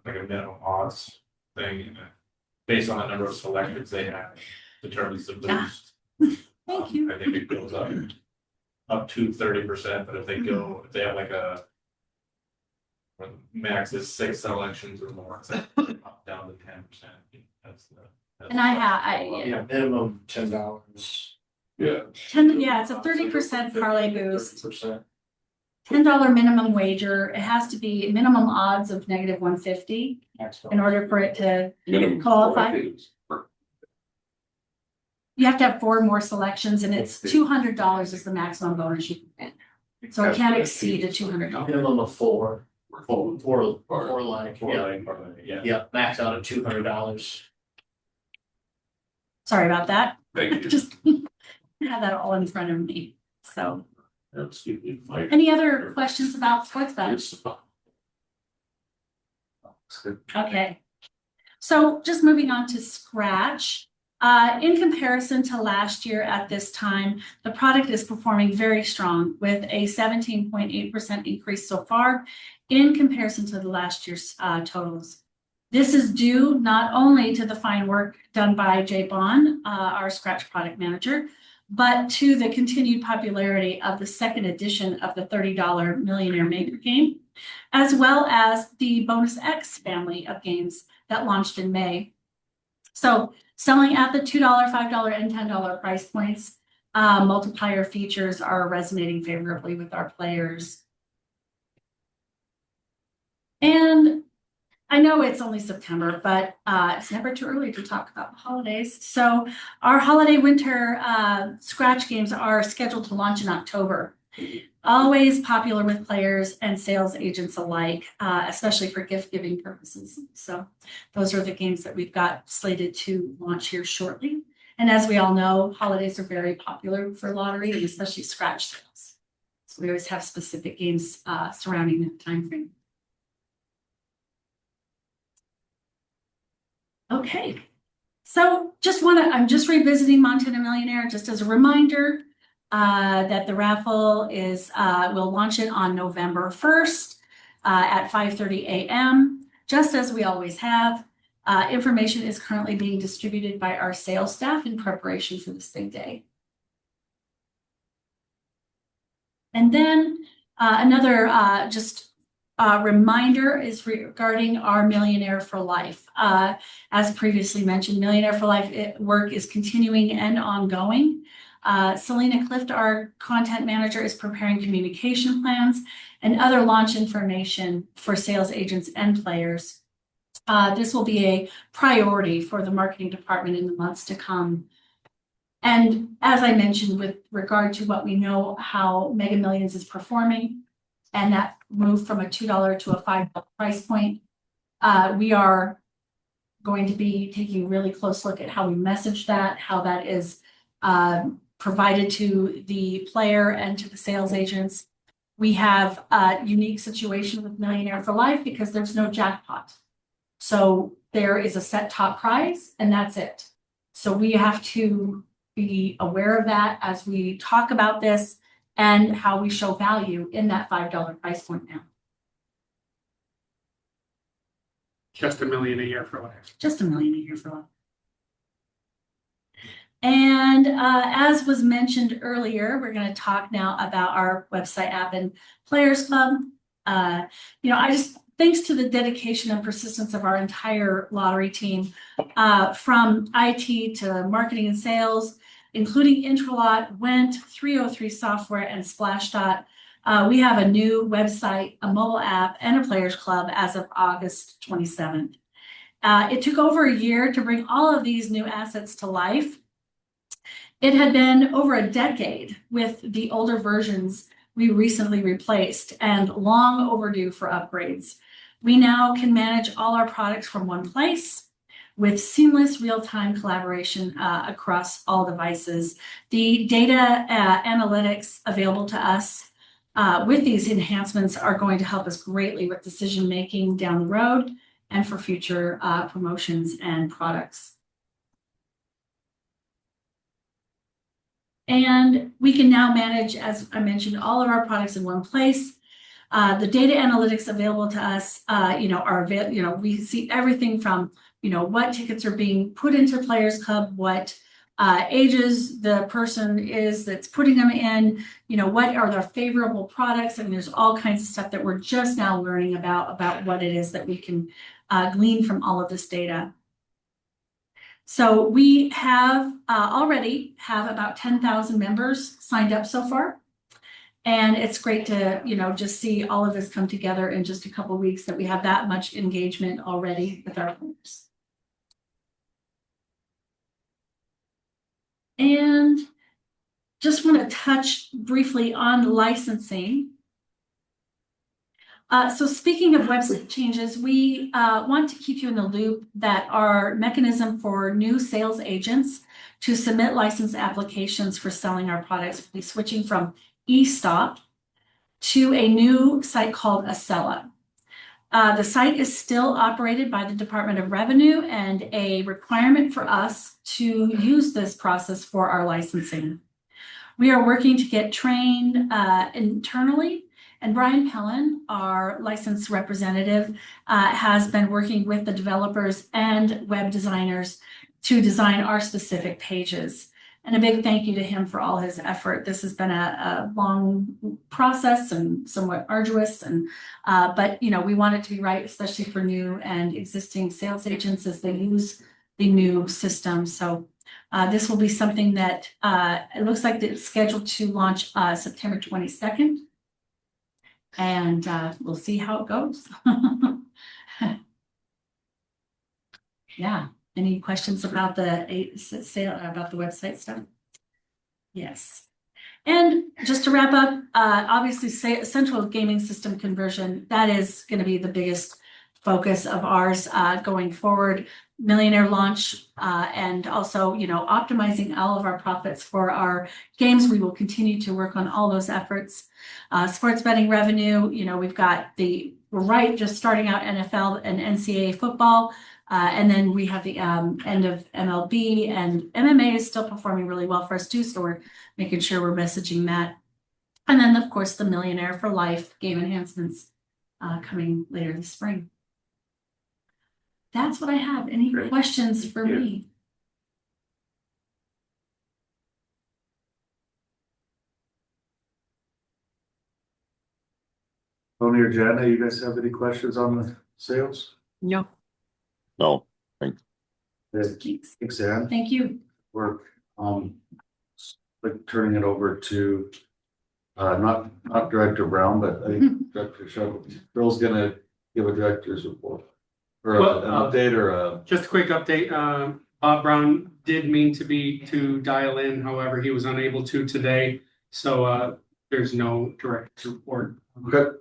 like a minimum odds thing, and based on the number of selections they have, determines the boost. Thank you. I think it goes up to 30%, but if they have like a max is 6 selections or more, it's up down to 10%. That's And Yeah, minimum $10. Yeah. 10, yeah, it's a 30% parlay boost. 30%. $10 minimum wager. It has to be minimum odds of -150 in order for it to Minimum. qualify. I think it's- You have to have 4 more selections, and it's $200 is the maximum bonus you can win. So it can't exceed a $200. Minimum of 4. Four Four like, line, yeah, max out at $200. Sorry about that. Thank you. Just have that all in front of me. So, That's stupid. Like, any other questions about sports bets? it's- Okay. So just moving on to Scratch. In comparison to last year at this time, the product is performing very strong with a 17.8% increase so far in comparison to the last year's totals. This is due not only to the fine work done by Jay Bond, our Scratch product manager, but to the continued popularity of the second edition of the $30 Millionaire Maker game, as well as the Bonus X family of games that launched in May. So selling at the $2, $5, and $10 price points, multiplier features are resonating favorably with our players. And I know it's only September, but it's never too early to talk about the holidays. So our holiday winter Scratch games are scheduled to launch in October. Always popular with players and sales agents alike, especially for gift giving purposes. So those are the games that we've got slated to launch here shortly. And as we all know, holidays are very popular for lottery and especially Scratch sales. So we always have specific games surrounding that time frame. Okay, so I'm just revisiting Montana Millionaire just as a reminder that the raffle is, we'll launch it on November 1st at 5:30 a.m., just as we always have. Information is currently being distributed by our sales staff in preparation for this big day. And then another reminder is regarding our Millionaire for Life. As previously mentioned, Millionaire for Life work is continuing and ongoing. Selena Clift, our content manager, is preparing communication plans and other launch information for sales agents and players. This will be a priority for the marketing department in the months to come. And as I mentioned, with regard to what we know how Mega Millions is performing, and that move from a $2 to a $5 price point, we are going to be taking a really close look at how we message that, how that is provided to the player and to the sales agents. We have a unique situation with Millionaire for Life because there's no jackpot. So there is a set top prize and that's it. So we have to be aware of that as we talk about this and how we show value in that $5 price point now. Just $1 million a year for life. Just $1 million a year for life. And as was mentioned earlier, we're going to talk now about our website app and Players Club. Thanks to the dedication and persistence of our entire lottery team, from IT to marketing and sales, including Intralot, Went, 303 Software, and Splashdot. We have a new website, a mobile app, and a Players Club as of August 27th. It took over a year to bring all of these new assets to life. It had been over a decade with the older versions we recently replaced and long overdue for upgrades. We now can manage all our products from one place with seamless real-time collaboration across all devices. The data analytics available to us with these enhancements are going to help us greatly with decision-making down the road and for future promotions and products. And we can now manage, as I mentioned, all of our products in one place. The data analytics available to us, we see everything from, what tickets are being put into Players Club, what ages the person is that's putting them in, what are their favorable products. And there's all kinds of stuff that we're just now learning about what it is that we can glean from all of this data. So we have already have about 10,000 members signed up so far. And it's great to, just see all of this come together in just a couple weeks, that we have that much engagement already with our folks. And just want to touch briefly on licensing. So speaking of website changes, we want to keep you in the loop that our mechanism for new sales agents to submit license applications for selling our products will be switching from eStop to a new site called Acela. The site is still operated by the Department of Revenue, and a requirement for us to use this process for our licensing. We are working to get trained internally, and Brian Pellin, our licensed representative, has been working with the developers and web designers to design our specific pages. And a big thank you to him for all his effort. This has been a long process and somewhat arduous, but we want it to be right, especially for new and existing sales agents as they use the new system. So this will be something that it looks like it's scheduled to launch September 22nd. And we'll see how it goes. Yeah. Any questions about the website stuff? Yes. And just to wrap up, obviously central gaming system conversion, that is going to be the biggest focus of ours going forward. Millionaire launch and also, optimizing all of our profits for our games. We will continue to work on all those efforts. Sports betting revenue, we're just starting out NFL and NCAA football. And then we have the end of MLB, and MMA is still performing really well for us too. So we're making sure we're messaging that. And then of course the Millionaire for Life game enhancements coming later this spring. That's what I have. Any questions for me? Tony or Jenna, you guys have any questions on the sales? No. No, thanks. Thanks, Ann. Thank you. We're turning it over to not Director Brown, but I think Director Shuttle. Bill's gonna give a director's report. Or Well, an update or a. Just a quick update, Bob Brown did mean to dial in, however, he was unable to today. So there's no direct report. Okay.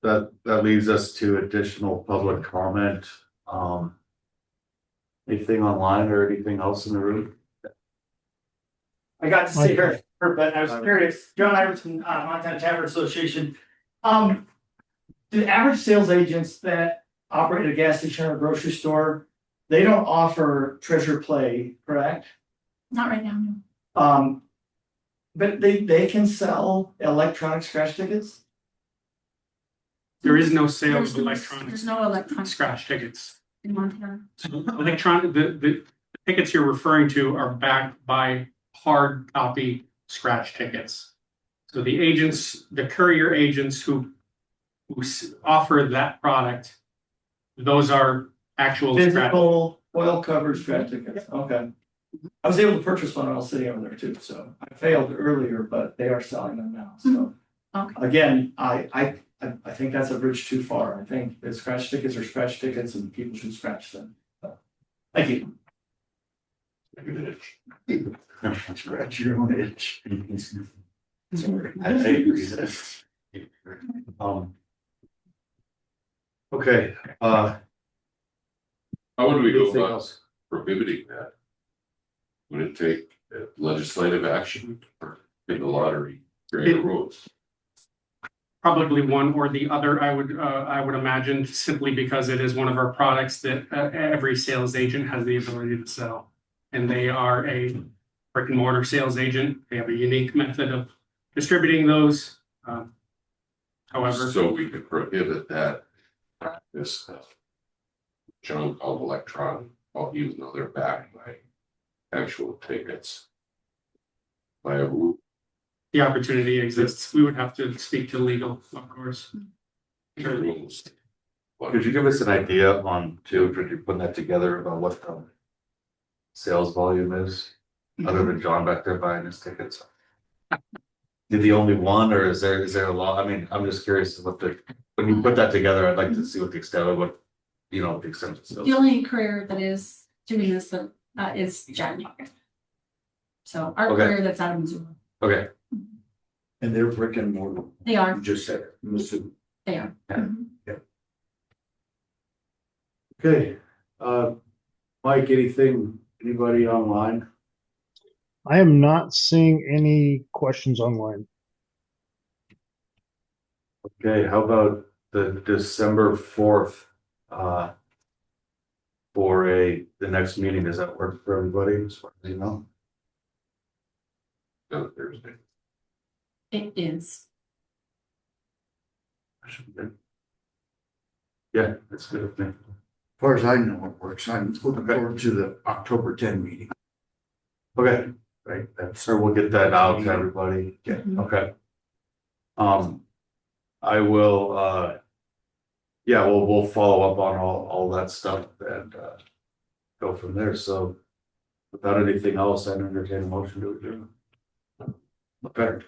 That leads us to additional public comment. Anything online or anything else in the room? I got to see her, but I was curious. John Iverson, Montana Tavern Association. The average sales agents that operate a gas station or a grocery store, they don't offer treasure play, correct? Not right now, no. But they can sell electronic scratch tickets? There is no sale of electronic There's no electronic scratch tickets. in Montana. The tickets you're referring to are backed by hard copy scratch tickets. So the agents, the courier agents who offer that product, those are actual Physical oil covered scratch tickets, okay. I was able to purchase one when I was sitting over there too, so I failed earlier, but they are selling them now, so. Okay. Again, I think that's a bridge too far. I think that scratch tickets are scratch tickets and people should scratch them. Thank you. Scratch your own itch. Sorry, I agree. Okay, How would we go anything about else? prohibiting that? Would it take legislative action or in the lottery, create rules? Probably one or the other, I would imagine, simply because it is one of our products that every sales agent has the ability to sell. And they are a brick and mortar sales agent. They have a unique method of distributing those. However, So we could prohibit that practice of junk of electronic, even though they're backed by actual tickets. By a rule. the opportunity exists. We would have to speak to legal, of course. Rules. Could you give us an idea on too, when you're putting that together about what the sales volume is? other than John back there buying his tickets? Did the only one, or is there a lot? I mean, I'm just curious what when you put that together, I'd like to see what the extent of what, you know, the extent of The only career that is doing this is Jack Pocket. So our Okay. career that's out of Missouri. Okay, And they're brick and mortar. They are, You just said, it. I'm assuming. they are. Okay, Mike, anybody online? I am not seeing any questions online. okay, how about the December 4th? For the next meeting, does that work for everybody, as far as you know? No, Thursday. It is. Should be good. Yeah, that's good with me. As far as I know, it works. I'm looking forward to the October 10 meeting, Okay, right? That's so we'll get that out to everybody. Yeah. Mhm. Okay. I will, yeah, we'll follow up on all that stuff and, go from there. So without anything else, I entertain a motion to adjourn. Better.